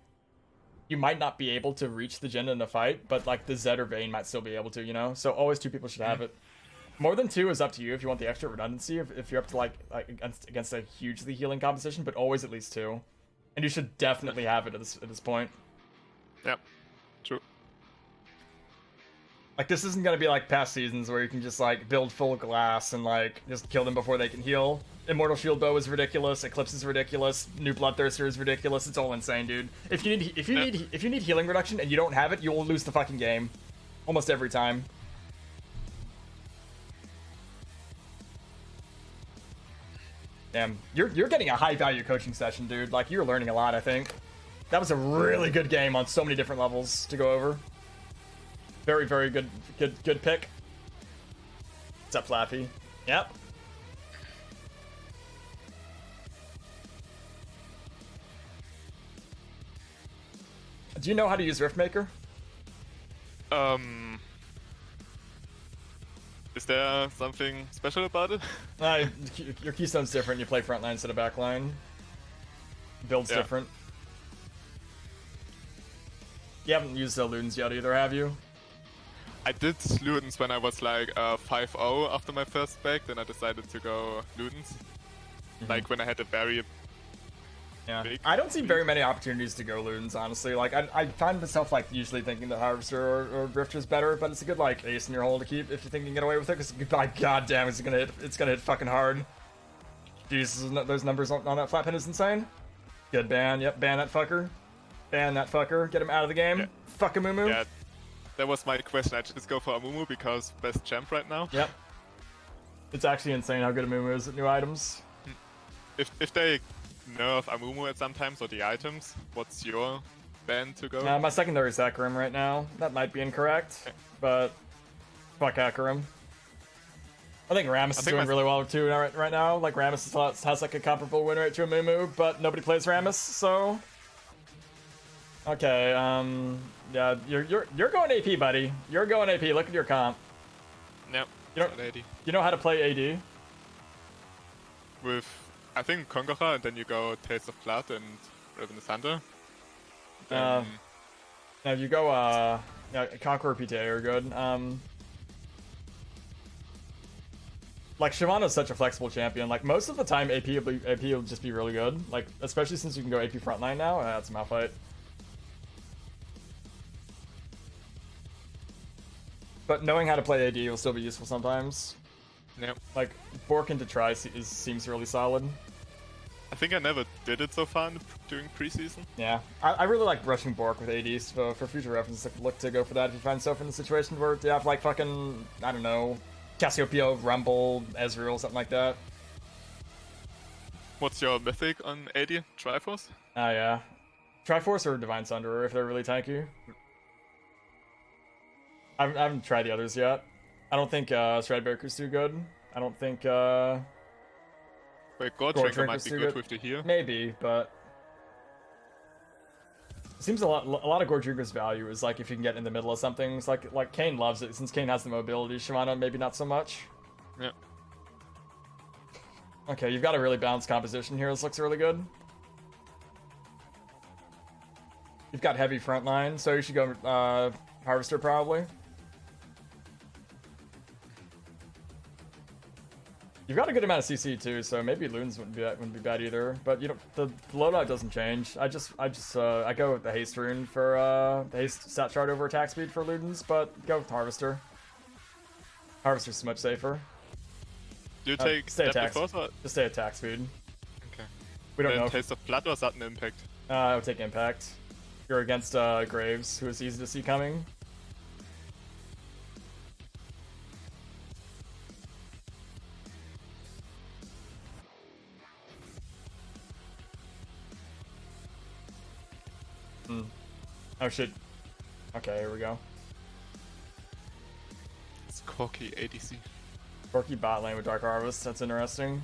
you might not be able to reach the Jhin in a fight, but, like, the Zed or Vayne might still be able to, you know? So always 2 people should have it. More than 2 is up to you if you want the extra redundancy, if you're up to, like against a hugely healing composition, but always at least 2. And you should definitely have it at this point. Yep, true. Like, this isn't gonna be like past seasons where you can just, like, build full glass and, like, just kill them before they can heal. Immortal Shield Bow is ridiculous, Eclipse is ridiculous, New Bloodthirster is ridiculous, it's all insane, dude. If you need healing reduction and you don't have it, you will lose the fucking game. Almost every time. Damn, you're getting a high value coaching session, dude. Like, you're learning a lot, I think. That was a really good game on so many different levels to go over. Very, very good pick. What's up, Flappy? Yep. Do you know how to use Riftmaker? Is there something special about it? Your keystone's different. You play frontline instead of backline. Build's different. You haven't used the Ludens yet either, have you? I did Ludens when I was like 5-0 after my first spec, then I decided to go Ludens. Like when I had a very big I don't see very many opportunities to go Ludens, honestly. Like, I find myself, like, usually thinking that Harvester or Drifter is better, but it's a good, like, ace in your hole to keep if you think you can get away with it, because, like, goddamn, it's gonna hit fucking hard. Jesus, those numbers on that flat pin is insane. Good ban, yep, ban that fucker. Ban that fucker, get him out of the game. Yeah. Fuck a Mumu. Yeah, that was my question. I just go for a Mumu because best champ right now. Yep. It's actually insane how good a Mumu is at new items. If they nerf Amumu at sometimes or the items, what's your ban to go? My secondary is Hecarim right now. That might be incorrect, but fuck Hecarim. I think Rammus is doing really well too right now. Like Rammus has like a comparable win rate to a Mumu, but nobody plays Rammus, so. Okay, yeah, you're going AP, buddy. You're going AP. Look at your comp. Yep. You know how to play AD? With, I think, Conqueror, and then you go Taste of Blood and Ravenous Hunter. Now you go, yeah, Conqueror PTA are good. Like, Shyvana's such a flexible champion. Like, most of the time, AP will just be really good. Like, especially since you can go AP frontline now. That's a Malphite. But knowing how to play AD will still be useful sometimes. Yep. Like, Bork into Try seems really solid. I think I never did it so far during preseason. Yeah, I really like rushing Bork with AD, so for future reference, look to go for that if you find yourself in a situation where you have, like, fucking, I don't know, Cassiopeia, Rumble, Ezreal, something like that. What's your mythic on AD? Triforce? Ah, yeah. Triforce or Divine Sunderer if they're really tanky. I haven't tried the others yet. I don't think Stradbreaker's too good. I don't think Wait, Gold Drinker might be good with the heal. Maybe, but it seems a lot of Gold Drinker's value is like if you can get in the middle of something. It's like Kayn loves it since Kayn has the mobility. Shyvana maybe not so much. Yeah. Okay, you've got a really balanced composition here. This looks really good. You've got heavy frontline, so you should go Harvester probably. You've got a good amount of CC too, so maybe Luden's wouldn't be bad either. But you know, the loadout doesn't change. I go with the Haste rune for the Haste stat chart over attack speed for Luden's, but go with Harvester. Harvester's much safer. Do you take stay that attack? before? Just stay attack speed. Okay. We don't then know. Taste of Blood or sudden impact? I would take impact. You're against Graves, who is easy to see coming. Oh shit. Okay, here we go. It's Corki ADC. Corki bot lane with Dark Harvest, that's interesting.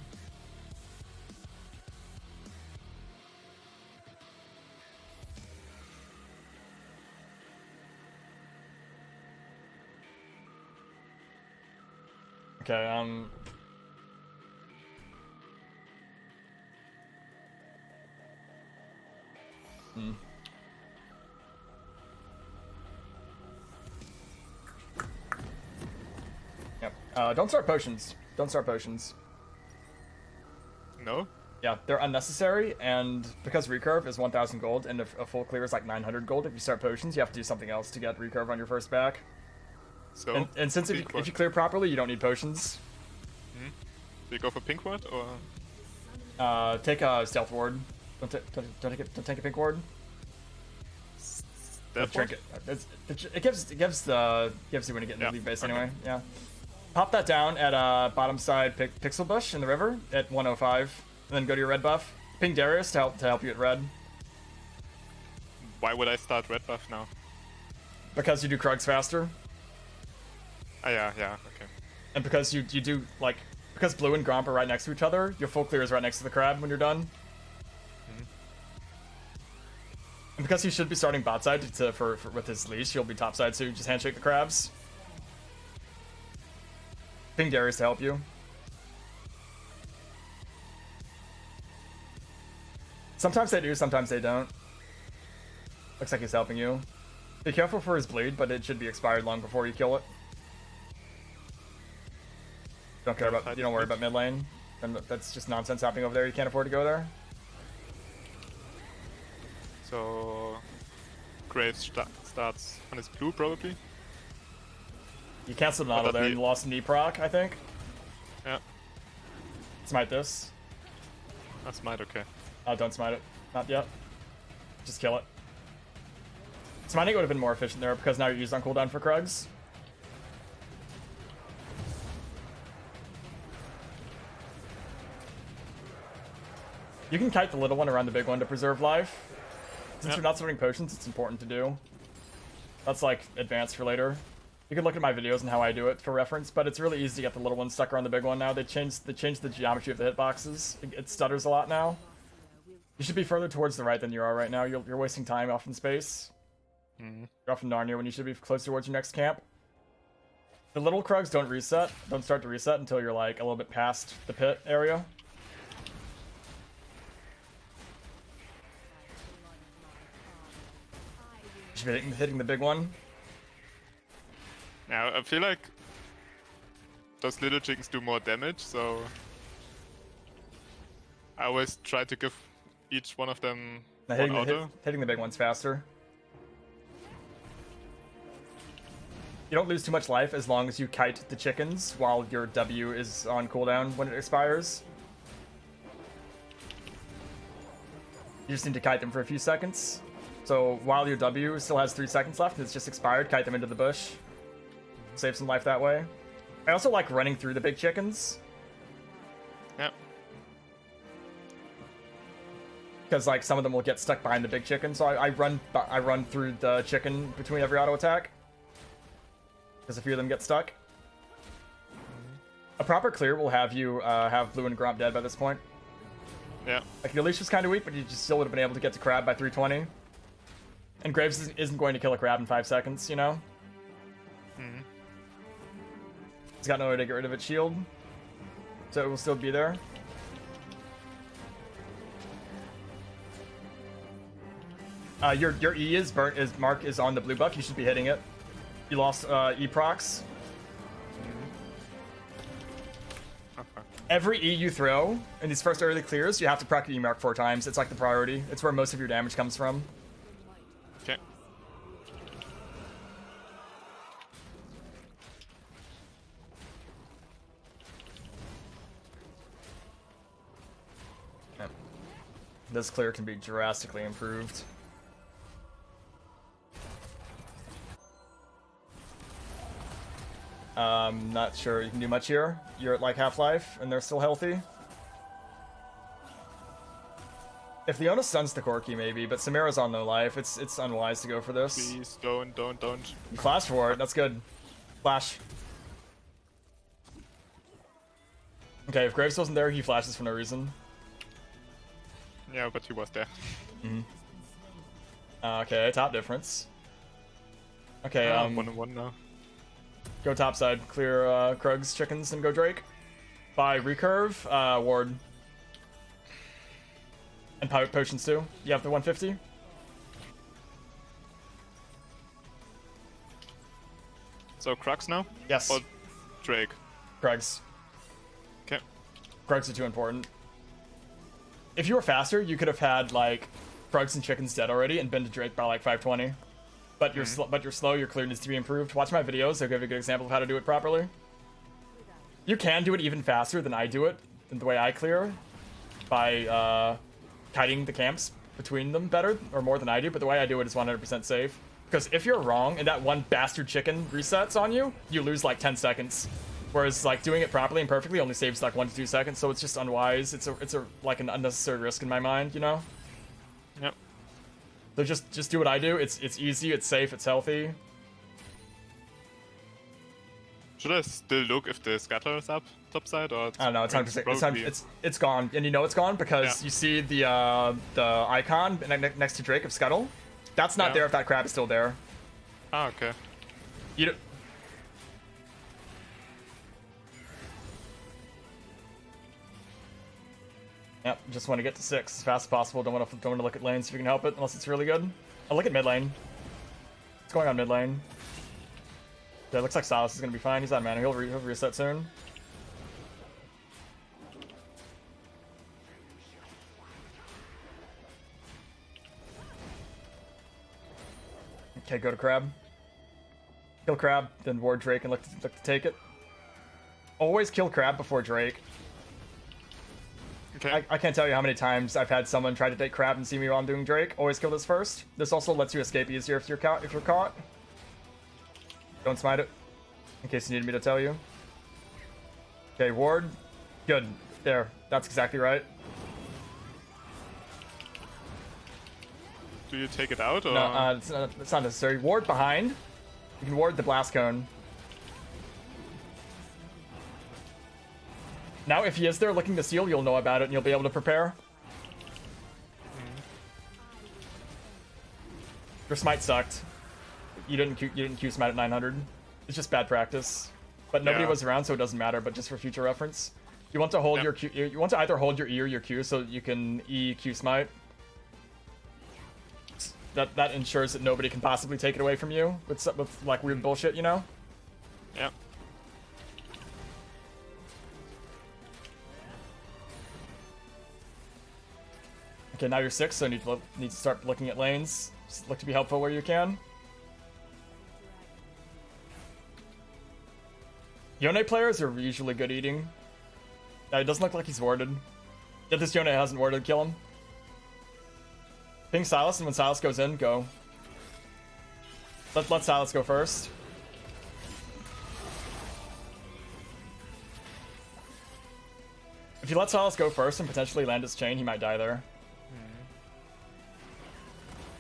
Okay, Yep. Don't start potions. Don't start potions. No? Yeah, they're unnecessary, and because recurve is 1,000 gold, and if a full clear is like 900 gold, if you start potions, you have to do something else to get recurve on your first back. So, and since if you clear properly, you don't need potions. Do you go for pink ward or? Take a stealth ward. Don't take a pink ward. Trinket. It gives you when you get in the lead base anyway. Yeah. Pop that down at bottom side pixel bush in the river at 105, and then go to your red buff. Ping Darius to help you at red. Why would I start red buff now? Because you do Krugs faster. Oh, yeah, okay. And because you do like because blue and Gromp are right next to each other, your full clear is right next to the crab when you're done. And because he should be starting bot side with his leash, he'll be top side, so you just handshake the crabs. Ping Darius to help you. Sometimes they do, sometimes they don't. Looks like he's helping you. Be careful for his bleed, but it should be expired long before you kill it. You don't worry about mid lane. That's just nonsense happening over there. You can't afford to go there. So Graves starts on his blue probably. You canceled an auto there and you lost knee proc, I think. Yeah. Smite this. That's smite, okay. Don't smite it. Not yet. Just kill it. Smiting would have been more efficient there because now you're used on cooldown for Krugs. You can kite the little one around the big one to preserve life. Since you're not summoning potions, it's important to do. That's like advanced for later. You can look at my videos and how I do it for reference, but it's really easy to get the little one stuck around the big one now. They changed the geometry of the hitboxes. It stutters a lot now. You should be further towards the right than you are right now. You're wasting time off in space. You're off in Narnia when you should be closer towards your next camp. The little Krugs don't start to reset until you're like a little bit past the pit area. You should be hitting the big one. Now, I feel like those little chickens do more damage, so I always try to give each one of them Now, one auto. hitting the big ones faster. You don't lose too much life as long as you kite the chickens while your W is on cooldown when it expires. You just need to kite them for a few seconds. So while your W still has 3 seconds left and it's just expired, kite them into the bush. Save some life that way. I also like running through the big chickens. Yep. Because like some of them will get stuck behind the big chicken, so I run through the chicken between every auto attack. Because a few of them get stuck. A proper clear will have you have Blue and Gromp dead by this point. Yeah. Like your leash was kind of weak, but you just still would have been able to get to Crab by 320. And Graves isn't going to kill a Crab in 5 seconds, you know? He's got no way to get rid of its shield. So it will still be there. Your E is burnt, mark is on the blue buff. You should be hitting it. You lost E procs. Every E you throw in these first early clears, you have to proc the E mark 4 times. It's like the priority. It's where most of your damage comes from. Okay. This clear can be drastically improved. Not sure you can do much here. You're at like half-life, and they're still healthy. If Leona stuns the Corki, maybe, but Samira's on no life. It's unwise to go for this. Please don't. You flash for it. That's good. Flash. Okay, if Graves wasn't there, he flashes for no reason. Yeah, but he was there. Okay, top difference. Okay, 1-1 now. Go topside, clear Krug's chickens, and go Drake. By recurve, ward. And potions too. You have the 150. So Crux now? Yes. Or Drake? Krugs. Okay. Krugs are too important. If you were faster, you could have had like Krugs and chickens dead already and been to Drake by like 520. But you're slow. Your clear needs to be improved. Watch my videos; they'll give you a good example of how to do it properly. You can do it even faster than I do it, than the way I clear, by kiting the camps between them better or more than I do. But the way I do it is 100% safe. Because if you're wrong and that one bastard chicken resets on you, you lose like 10 seconds. Whereas like doing it properly and perfectly only saves like 1 to 2 seconds. So it's just unwise. It's a like an unnecessary risk in my mind, you know. Yep. So just do what I do. It's easy, it's safe, it's healthy. Should I still look if the scatter is up topside or? I don't know. It's 100%. It's gone, and you know it's gone because you see the icon next to Drake of Scuttle. That's not there if that crab is still there. Ah, okay. You don't... Yep, just want to get to 6 as fast as possible. Don't want to look at lanes if you can help it, unless it's really good. I'll look at mid lane. What's going on mid lane? Yeah, it looks like Silas is gonna be fine. He's on mana. He'll reset soon. Okay, go to Crab. Kill Crab, then ward Drake and look to take it. Always kill Crab before Drake. Okay. I can't tell you how many times I've had someone try to take Crab and see me while I'm doing Drake. Always kill this first. This also lets you escape easier if you're caught. Don't smite it, in case you need me to tell you. Okay, ward. Good. There. That's exactly right. Do you take it out, or? No, it's not necessary. Ward behind. You can ward the blast cone. Now, if he is there looking to steal, you'll know about it and you'll be able to prepare. Your smite sucked. You didn't Q smite at 900. It's just bad practice. But nobody was around, so it doesn't matter. But just for future reference, you want to hold your Q. You want to either hold your E or your Q so you can E Q smite. That ensures that nobody can possibly take it away from you with like weird bullshit, you know? Yeah. Okay, now you're 6, so you need to start looking at lanes. Just look to be helpful where you can. Yone players are usually good eating. It doesn't look like he's warded. If this Yone hasn't warded, kill him. Ping Silas, and when Silas goes in, go. Let Silas go first. If you let Silas go first and potentially land his chain, he might die there.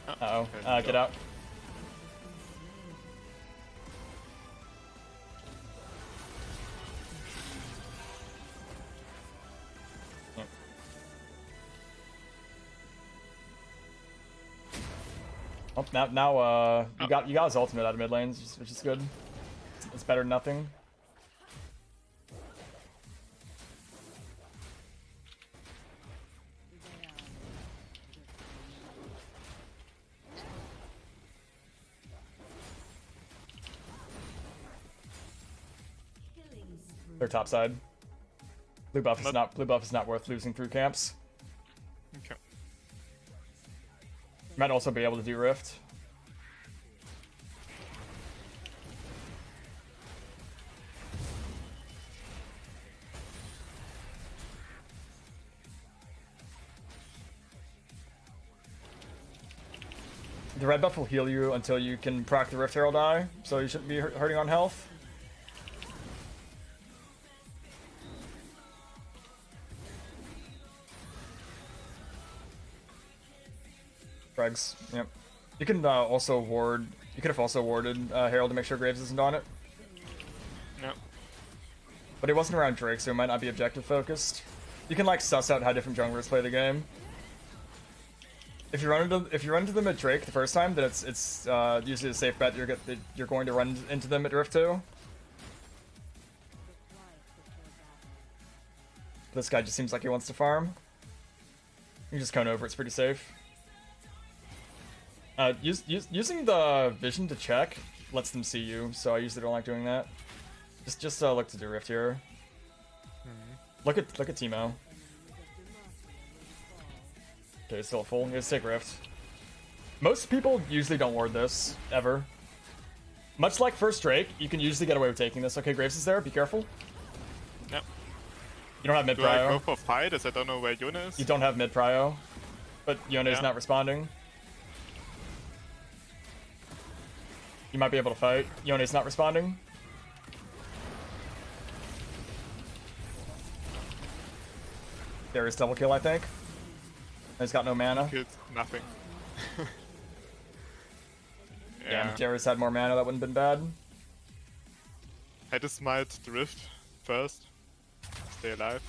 Uh-oh. Get out. Oh, now you got his ultimate out of mid lanes, which is good. It's better than nothing. They're top side. Blue buff is not worth losing through camps. Okay. Might also be able to do Rift. The red buff will heal you until you can proc the Rift Herald eye, so you shouldn't be hurting on health. Frags, yep. You can also ward. You could have also warded Herald to make sure Graves isn't on it. Yep. But it wasn't around Drake, so it might not be objective focused. You can like suss out how different junglers play the game. If you run into them at Drake the first time, then it's usually a safe bet you're going to run into them at Rift 2. This guy just seems like he wants to farm. You can just cone over, it's pretty safe. Using the vision to check lets them see you, so I usually don't like doing that. Just look to do Rift here. Look at Teemo. Okay, it's still full. Let's take Rift. Most people usually don't ward this ever. Much like first Drake, you can usually get away with taking this. Okay, Graves is there. Be careful. Yep. You don't have mid Do prio. I go for fight as I don't know where Yone is? You don't have mid prio, but Yone is not responding. You might be able to fight. Yone's not responding. There is double kill, I think. He's got no mana. Killed nothing. Yeah, if Darius had more mana, that wouldn't have been bad. Had to smite the rift first. Stay alive.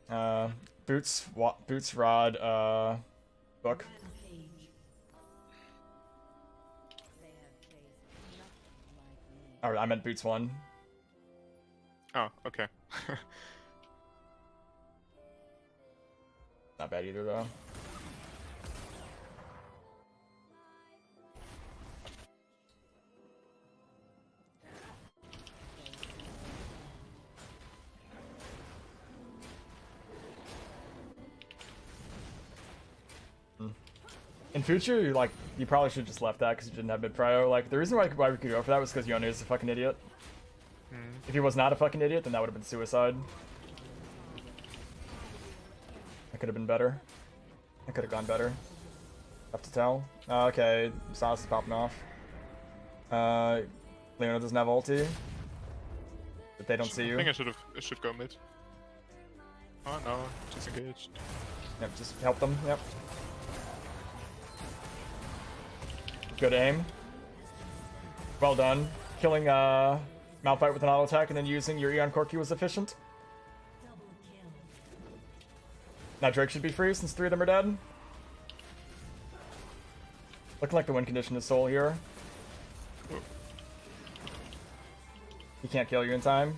But... Boots, rod, book. Oh, I meant boots 1. Oh, okay. Not bad either, though. In future, you probably should have just left that because you didn't have mid prio. Like, the reason why we could go for that was because Yone is a fucking idiot. If he was not a fucking idiot, then that would have been suicide. That could have been better. That could have gone better. Tough to tell. Okay, Sauce is popping off. Leona doesn't have ulti. But they don't see you. I think I should go mid. Oh no, disengaged. Yep, just help them. Yep. Good aim. Well done. Killing Malphite with an auto attack and then using your Eon Corki was efficient. Now Drake should be free since 3 of them are dead. Looking like the win condition is soul here. He can't kill you in time.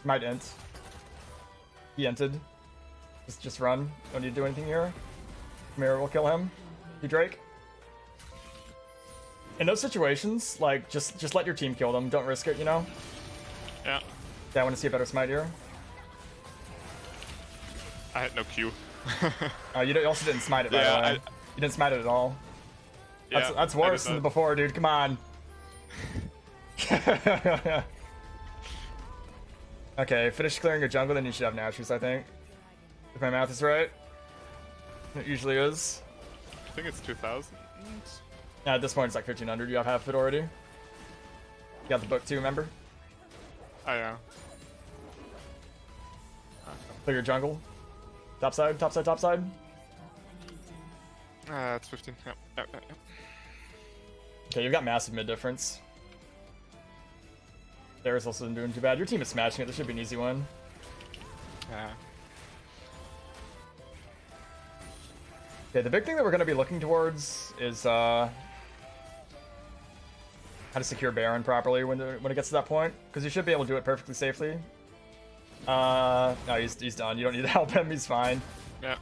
Might int. He inted. Just run. Don't need to do anything here. Mirror will kill him. You Drake. In those situations, like just let your team kill them. Don't risk it, you know? Yeah. Yeah, I want to see a better smite here. I had no Q. You also didn't smite it, by the way. You didn't smite it at all. That's worse than before, dude. Come on. Okay, finish clearing your jungle, then you should have Nashers, I think. If my math is right. It usually is. I think it's 2000. Yeah, at this point it's like 1500. You have half of it already. You got the book too, remember? Oh yeah. Clear your jungle. Top side, top side, top side. It's 15. Yep. Okay, you've got massive mid difference. Darius also isn't doing too bad. Your team is smashing it. This should be an easy one. Yeah. Okay, the big thing that we're going to be looking towards is how to secure Baron properly when it gets to that point, because you should be able to do it perfectly safely. No, he's done. You don't need to help him. He's fine. Yeah.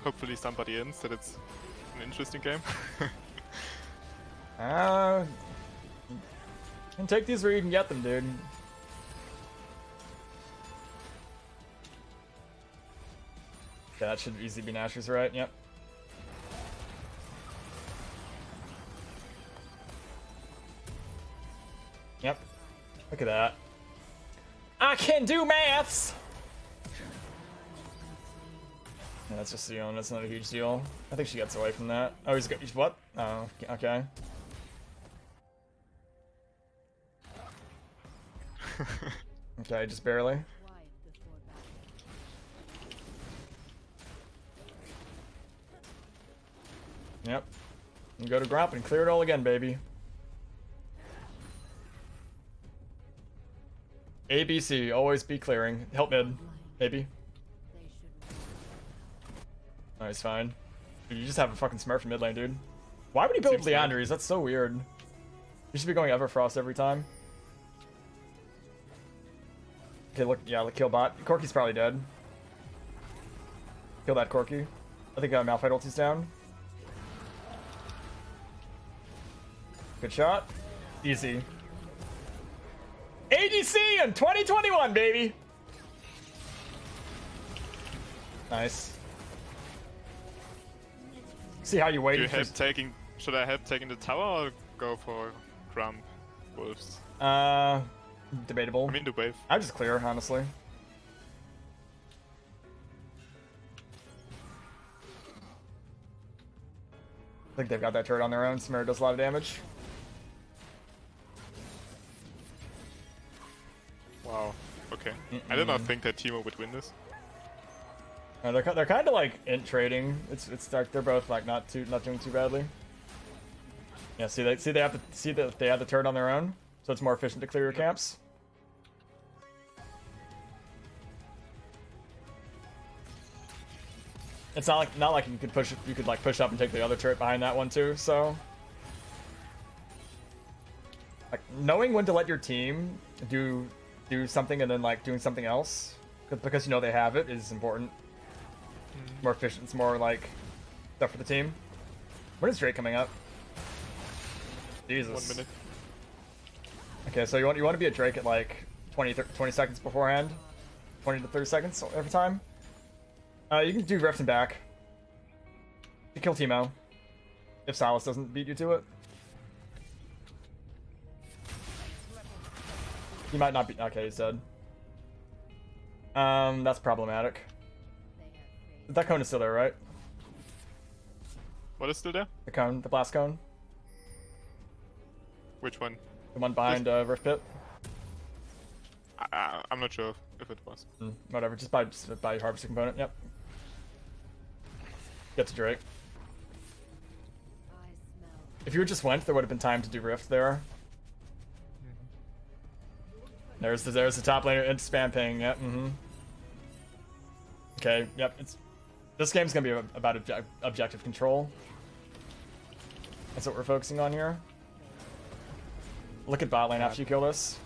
Hopefully somebody ends that it's an interesting game. You can take these where you can get them, dude. Yeah, that should easily be Nashers, right? Yep. Yep. Look at that. I can do maths! Yeah, that's just Sion. That's not a huge deal. I think she gets away from that. Oh, he's got. What? Oh, okay. Okay, just barely. Yep. And go to Gromp and clear it all again, baby. ABC, always be clearing. Help mid, maybe. Oh, he's fine. Dude, you just have a fucking smurf in mid lane, dude. Why would he build Leandries? That's so weird. You should be going Everfrost every time. Okay, look, yeah, kill bot. Corki's probably dead. Kill that Corki. I think Malphite ulti's down. Good shot. Easy. ADC in 2021, baby! Nice. See how you waited for... Should I help taking the tower or go for Grump Wolves? Debatable. I mean the wave. I'd just clear, honestly. I think they've got that turret on their own. Smear does a lot of damage. Wow. Okay. I did not think that Teemo would win this. They're kind of like int trading. It's like they're both like not doing too badly. Yeah. See they have the turret on their own, so it's more efficient to clear your camps. It's not like you could push up and take the other turret behind that one too. So like knowing when to let your team do something and then like doing something else because you know they have it is important. More efficient. It's more like stuff for the team. When is Drake coming up? Jesus. 1 minute. Okay, so you want to be a Drake at like 20 seconds beforehand, 20 to 30 seconds every time. You can do Rift and back. You kill Teemo if Silas doesn't beat you to it. He might not be. Okay, he's dead. That's problematic. That cone is still there, right? What is still there? The cone, the blast cone. Which one? The one behind Rift Pit. I'm not sure if it was. Whatever, just buy your harvester component. Yep. Get to Drake. If you just went, there would have been time to do Rift there. There's the top laner and spam ping. Yep. Okay. Yep. This game's gonna be about objective control. That's what we're focusing on here. Look at bot lane after you kill this.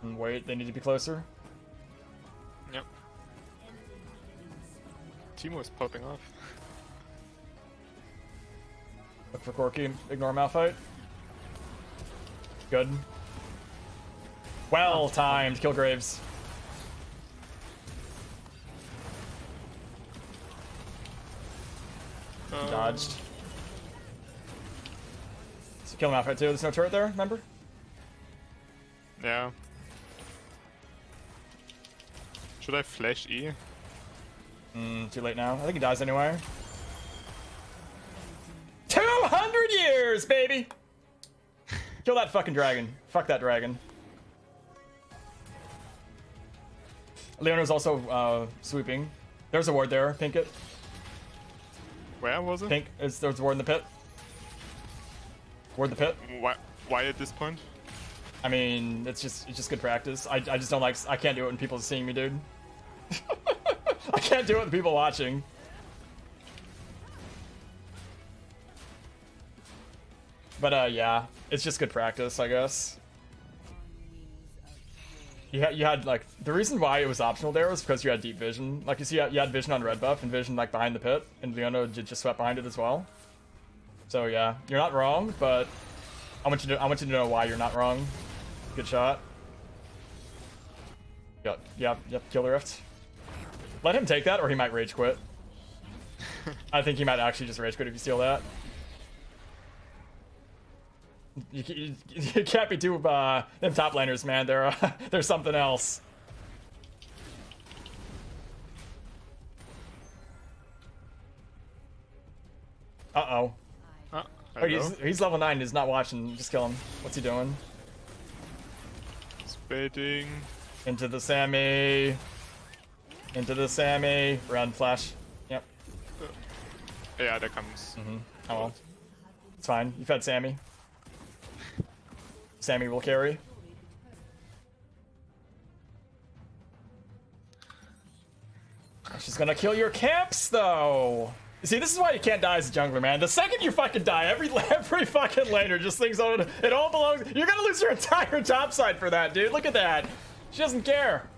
And wait, they need to be closer. Yep. Timo is popping off. Look for Corki. Ignore Malphite. Good. Well timed. Kill Graves. Dodged. So kill Malphite too. There's no turret there, remember? Yeah. Should I flash E? Too late now. I think he dies anyway. 200 years, baby! Kill that fucking dragon. Fuck that dragon. Leona's also sweeping. There's a ward there. Pink it. Where was it? Pink. There's a ward in the pit. Ward the pit. Why at this point? I mean, it's just good practice. I just don't like. I can't do it when people are seeing me, dude. I can't do it with people watching. But yeah, it's just good practice, I guess. You had like the reason why it was optional there was because you had deep vision. Like you see, you had vision on red buff and vision like behind the pit, and Leona just swept behind it as well. So yeah, you're not wrong, but I want you to know why you're not wrong. Good shot. Yep. Kill the rift. Let him take that, or he might rage quit. I think he might actually just rage quit if you steal that. You can't be too them top laners, man. They're something else. Uh-oh. Oh, he's level 9. He's not watching. Just kill him. What's he doing? Spading. Into the Sammy. Into the Sammy. Run, flash. Yep. Yeah, there comes. Oh well. It's fine. You've had Sammy. Sammy will carry. She's gonna kill your camps, though. See, this is why you can't die as a jungler, man. The second you fucking die, every fucking laner just thinks, oh, it all belongs. You're gonna lose your entire top side for that, dude. Look at that. She doesn't care.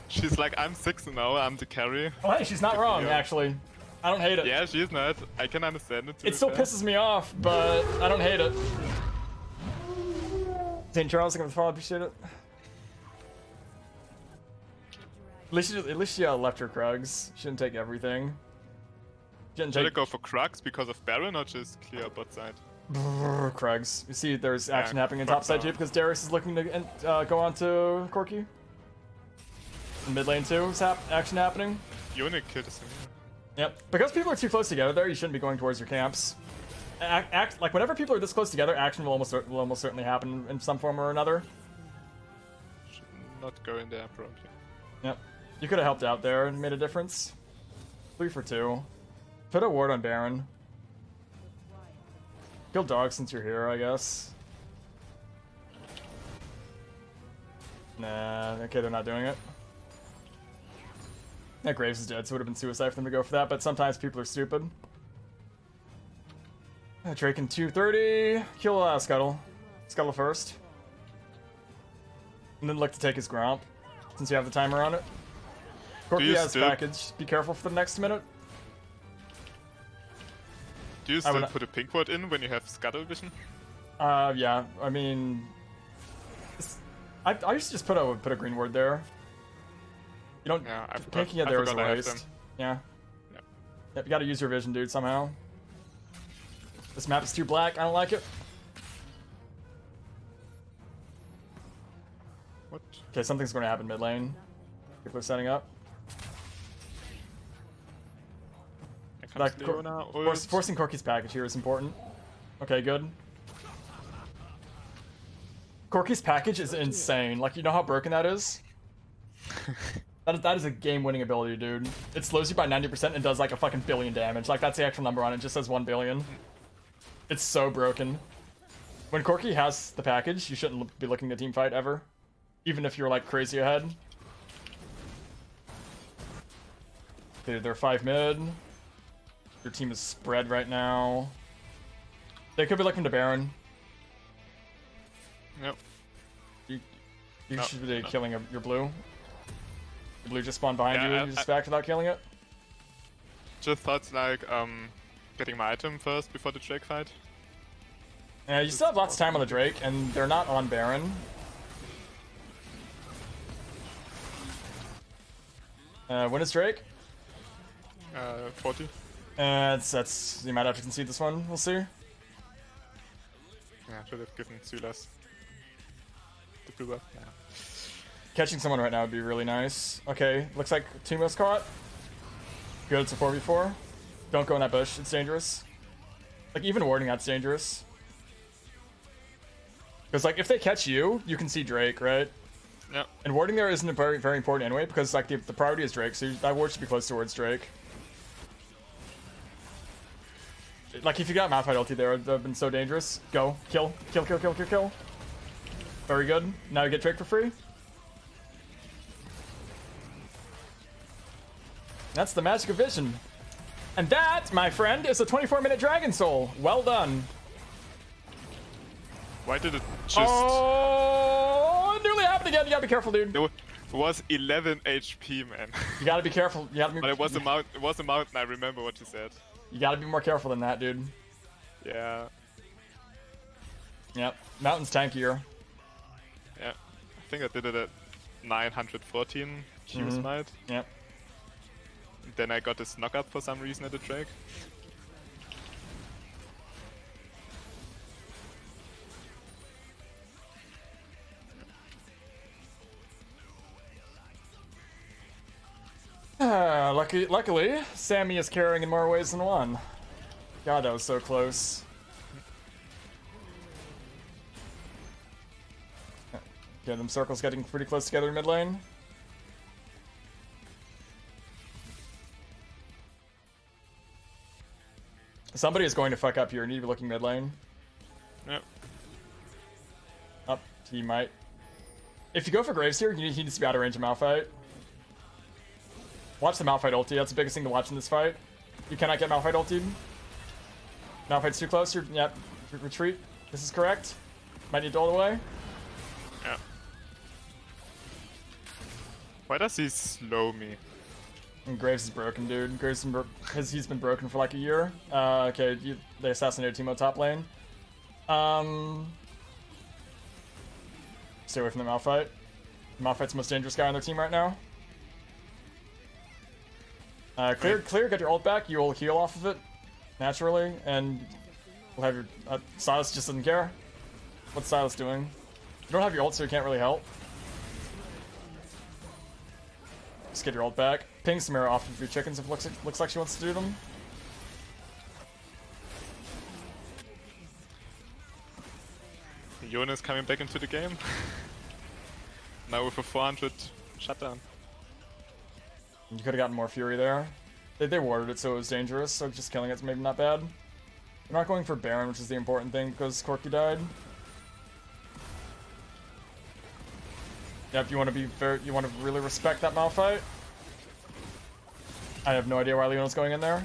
She's like, I'm 6 now. I'm the carry. Oh, hey, she's not wrong, actually. I don't hate it. Yeah, she's not. I can understand it too. It still pisses me off, but I don't hate it. St. Charles, thank you for the follow. Appreciate it. At least she left her Krugs. She didn't take everything. Should I go for Krugs because of Baron or just clear bot side? Krugs. You see, there's action happening in top side too because Darius is looking to go on to Corki. In mid lane too, is action happening. Unique killed us. Yep. Because people are too close together there, you shouldn't be going towards your camps. Like whenever people are this close together, action will almost certainly happen in some form or another. Should not go in there, probably. Yep. You could have helped out there and made a difference. 3 for 2. Put a ward on Baron. Kill dog since you're here, I guess. Nah, okay, they're not doing it. That Graves is dead, so it would have been suicide for them to go for that, but sometimes people are stupid. Drake in 230. Kill Scuttle. Scuttle first. And then look to take his Gromp, since you have the timer on it. Corki has package. Be careful for the next minute. Do you still put a pink ward in when you have Scuttle vision? Yeah. I mean, I used to just put a green ward there. You don't. Yeah, pinking it there is a waste. Yeah. Yep, you gotta use your vision, dude, somehow. This map is too black. I don't like it. What? Okay, something's going to happen mid lane. People are setting up. Like, Leona ult. forcing Corki's package here is important. Okay, good. Corki's package is insane. Like, you know how broken that is? That is a game-winning ability, dude. It slows you by 90% and does like a fucking billion damage. Like, that's the actual number on it. It just says 1 billion. It's so broken. When Corki has the package, you shouldn't be looking to team fight ever. Even if you're like crazy ahead. Okay, they're 5 mid. Your team is spread right now. They could be looking to Baron. Yep. You should be killing your blue. The blue just spawned behind you and you just backed without killing it. Just thought like getting my item first before the Drake fight. Yeah, you still have lots of time on the Drake, and they're not on Baron. When is Drake? 40. That's you might have to concede this one. We'll see. Yeah, should have given Sylas the blue buff. Yeah. Catching someone right now would be really nice. Okay, looks like Timo's caught. Good, it's a 4v4. Don't go in that bush, it's dangerous. Like, even warding that's dangerous. Because, like, if they catch you, you can see Drake, right? Yep. And warding there isn't very, very important anyway, because, like, the priority is Drake, so that ward should be close towards Drake. Like, if you got Malphite ulti there, it would have been so dangerous. Go. Kill. Kill, kill, kill, kill, kill. Very good. Now you get Drake for free. That's the magic of vision. And that, my friend, is a 24-minute Dragon Soul. Well done. Why did it just... Oh, it nearly happened again. You gotta be careful, dude. It was 11 HP, man. You gotta be careful. You gotta be... But it was a mountain. It was a mountain. I remember what you said. You gotta be more careful than that, dude. Yeah. Yep. Mountain's tankier. Yeah. I think I did it at 914 Q smite. Yep. Then I got this knock up for some reason at the Drake. Luckily, Sammy is carrying in more ways than one. God, that was so close. Yeah, them circles getting pretty close together in mid lane. Somebody is going to fuck up here. You need to be looking mid lane. Yep. Up, he might. If you go for Graves here, he needs to be out of range of Malphite. Watch the Malphite ulti. That's the biggest thing to watch in this fight. You cannot get Malphite ultied. Malphite's too close. Yep. Retreat. This is correct. Might need to ult away. Yeah. Why does he slow me? And Graves is broken, dude. Graves he's been broken for like a year. Okay, they assassinated Timo top lane. Stay away from the Malphite. Malphite's the most dangerous guy on their team right now. Clear, get your ult back. You will heal off of it, naturally, and we'll have your... Silas just doesn't care. What's Silas doing? You don't have your ult, so you can't really help. Just get your ult back. Ping Samira off of your chickens if it looks like she wants to do them. Jonas coming back into the game. Now with a 400 shutdown. You could have gotten more Fury there. They warded it, so it was dangerous, so just killing it's maybe not bad. They're not going for Baron, which is the important thing, because Corki died. Yep, you want to be fair, you want to really respect that Malphite. I have no idea why Leona's going in there.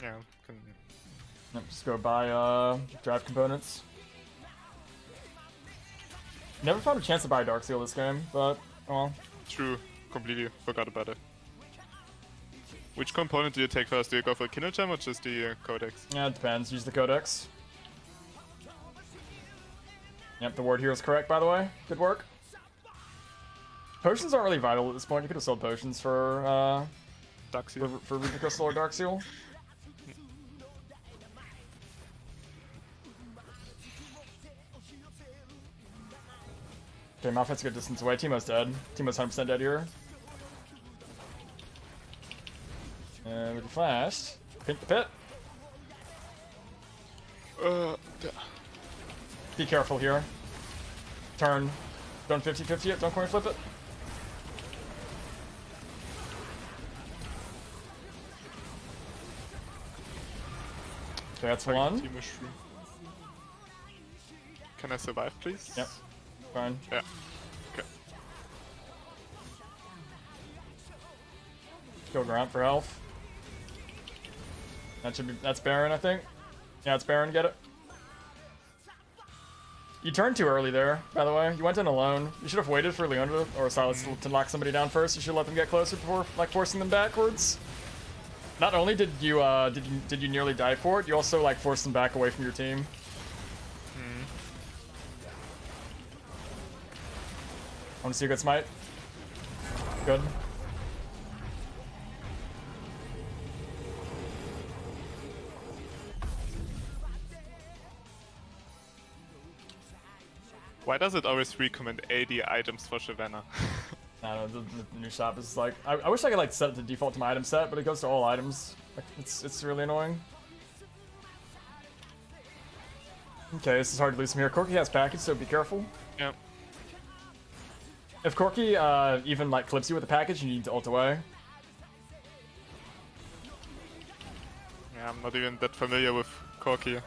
Yeah, can... Yep, just go buy drive components. Never found a chance to buy Dark Seal this game, but well. True, completely forgot about it. Which component do you take first? Do you go for Kindle Gem or just the Codex? Yeah, it depends. Use the Codex. Yep, the ward here is correct, by the way. Good work. Potions aren't really vital at this point. You could have sold potions for Dark Seal. for Ruby Crystal or Dark Seal. Okay, Malphite's a good distance away. Teemo's dead. Teemo's 100% dead here. And with the flash, pink the pit. Be careful here. Turn. Don't 50-50 it. Don't coin flip it. Okay, that's one. Can I survive, please? Yep. Fine. Yeah. Okay. Go Grunt for health. That should be. That's Baron, I think. Yeah, it's Baron. Get it. You turned too early there, by the way. You went in alone. You should have waited for Leona or Silas to lock somebody down first. You should let them get closer before, like, forcing them backwards. Not only did you nearly die for it, you also like forced them back away from your team. I want to see a good smite. Good. Why does it always recommend 80 items for Shyvana? I don't know, the new shop is like... I wish I could like set it to default to my item set, but it goes to all items. Like, it's really annoying. Okay, this is hard to lose from here. Corki has package, so be careful. Yeah. If Corki even like clips you with a package, you need to ult away. Yeah, I'm not even that familiar with Corki.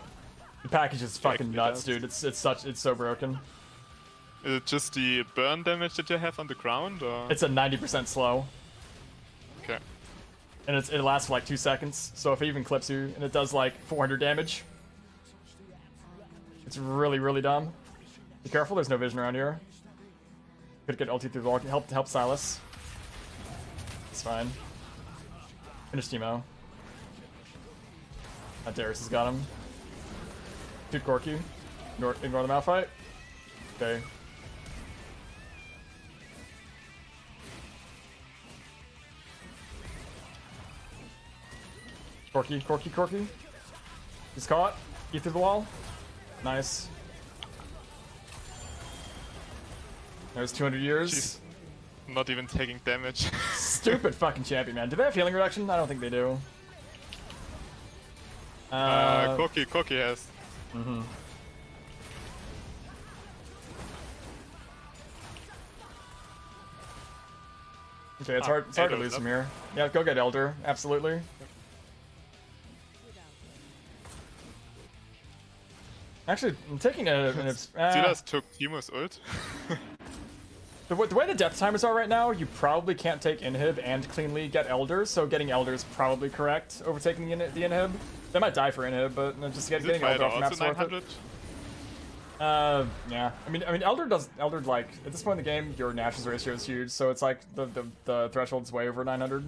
The package is fucking nuts, dude. It's so broken. Is it just the burn damage that you have on the ground, or? It's a 90% slow. Okay. And it lasts for like 2 seconds, so if it even clips you, and it does like 400 damage. It's really, really dumb. Be careful, there's no vision around here. Could get ulti through the wall. Help Silas. It's fine. Finish Teemo. Darius has got him. Shoot Corki. Ignore the Malphite. Okay. Corki. He's caught. Eat through the wall. Nice. There's 200 years. Jeez. Not even taking damage. Stupid fucking champion, man. Do they have healing reduction? I don't think they do. Corki has. Mm-hmm. Okay, it's hard to lose from here. Yeah, go get Elder. Absolutely. Actually, I'm taking Silas took Teemo's ult. The way the death timers are right now, you probably can't take inhib and cleanly get Elder, so getting Elder is probably correct over taking the inhib. They might die for inhib, but just getting Elder off the map's worth it. Yeah. I mean, Elder like at this point in the game, your Nash's ratio is huge, so it's like the threshold's way over 900.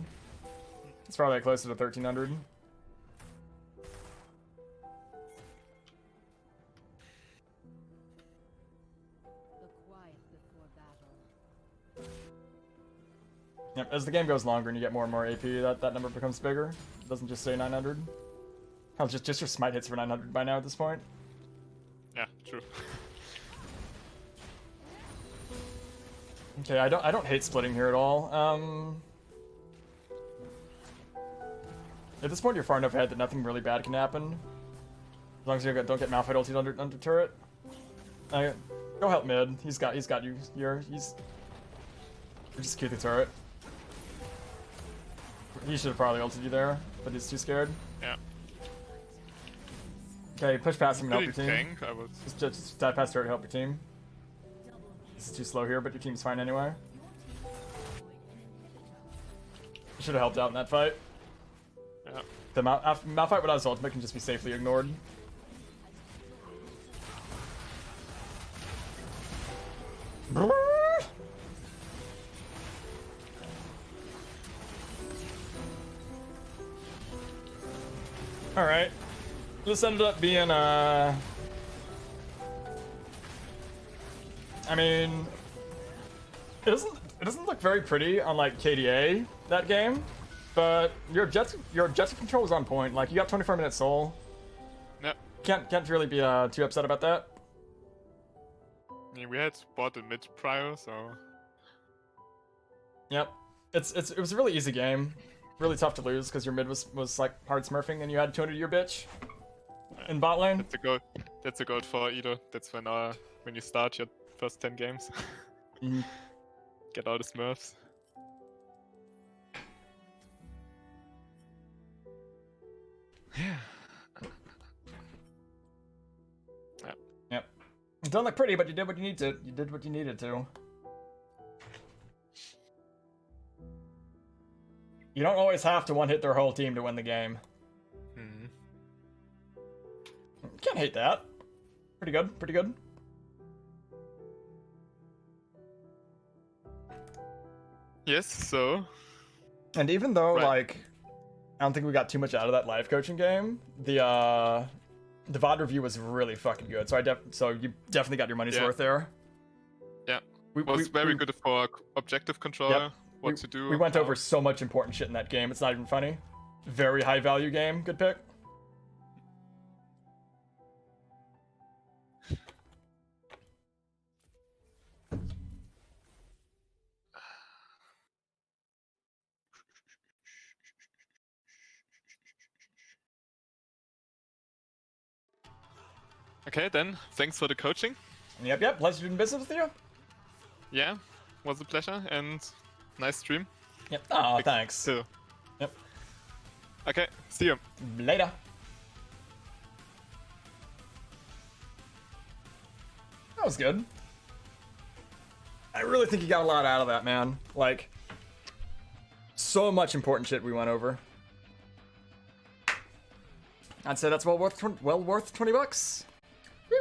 It's probably like closer to 1300. Yep, as the game goes longer and you get more and more AP, that number becomes bigger. It doesn't just say 900. Hell, just your smite hits for 900 by now at this point. Yeah, true. Okay, I don't hate splitting here at all. At this point, you're far enough ahead that nothing really bad can happen. As long as you don't get Malphite ulted under turret. Go help mid. He's got you here. He's just keep the turret. He should have probably ulted you there, but he's too scared. Yeah. Okay, push past him and help your team. Tank, I would... Just dive past turret to help your team. This is too slow here, but your team's fine anyway. You should have helped out in that fight. Yeah. The Malphite without his ultimate can just be safely ignored. Alright. This ended up being, I mean, it doesn't look very pretty on like KDA that game, but your objective control was on point. Like, you got 24-minute soul. Yep. Can't really be too upset about that. Yeah, we had bought a mid prior, so Yep. It was a really easy game. Really tough to lose because your mid was like hard smurfing and you had 200-year bitch in bot lane. that's a goal. That's a goal for Elo. That's when you start your first 10 games. Mhm. Get all the smurfs. Yeah. Yep. It don't look pretty, but you did what you need to. You did what you needed to. You don't always have to one-hit their whole team to win the game. Can't hate that. Pretty good, pretty good. Yes, so... And even though, Right. like, I don't think we got too much out of that live coaching game, the VOD review was really fucking good. So you definitely got your money's worth there. Yeah. It was very good for objective control, Yep. what to do. We went over so much important shit in that game, it's not even funny. Very high value game, good pick. Okay, then, thanks for the coaching. Yep, pleasure doing business with you. Yeah, was a pleasure, and nice stream. Yep, oh, thanks. Too. Yep. Okay, see you. Later. That was good. I really think you got a lot out of that, man. Like, so much important shit we went over. I'd say that's well worth $20. Woo!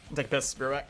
I'll take a piss. Be right back.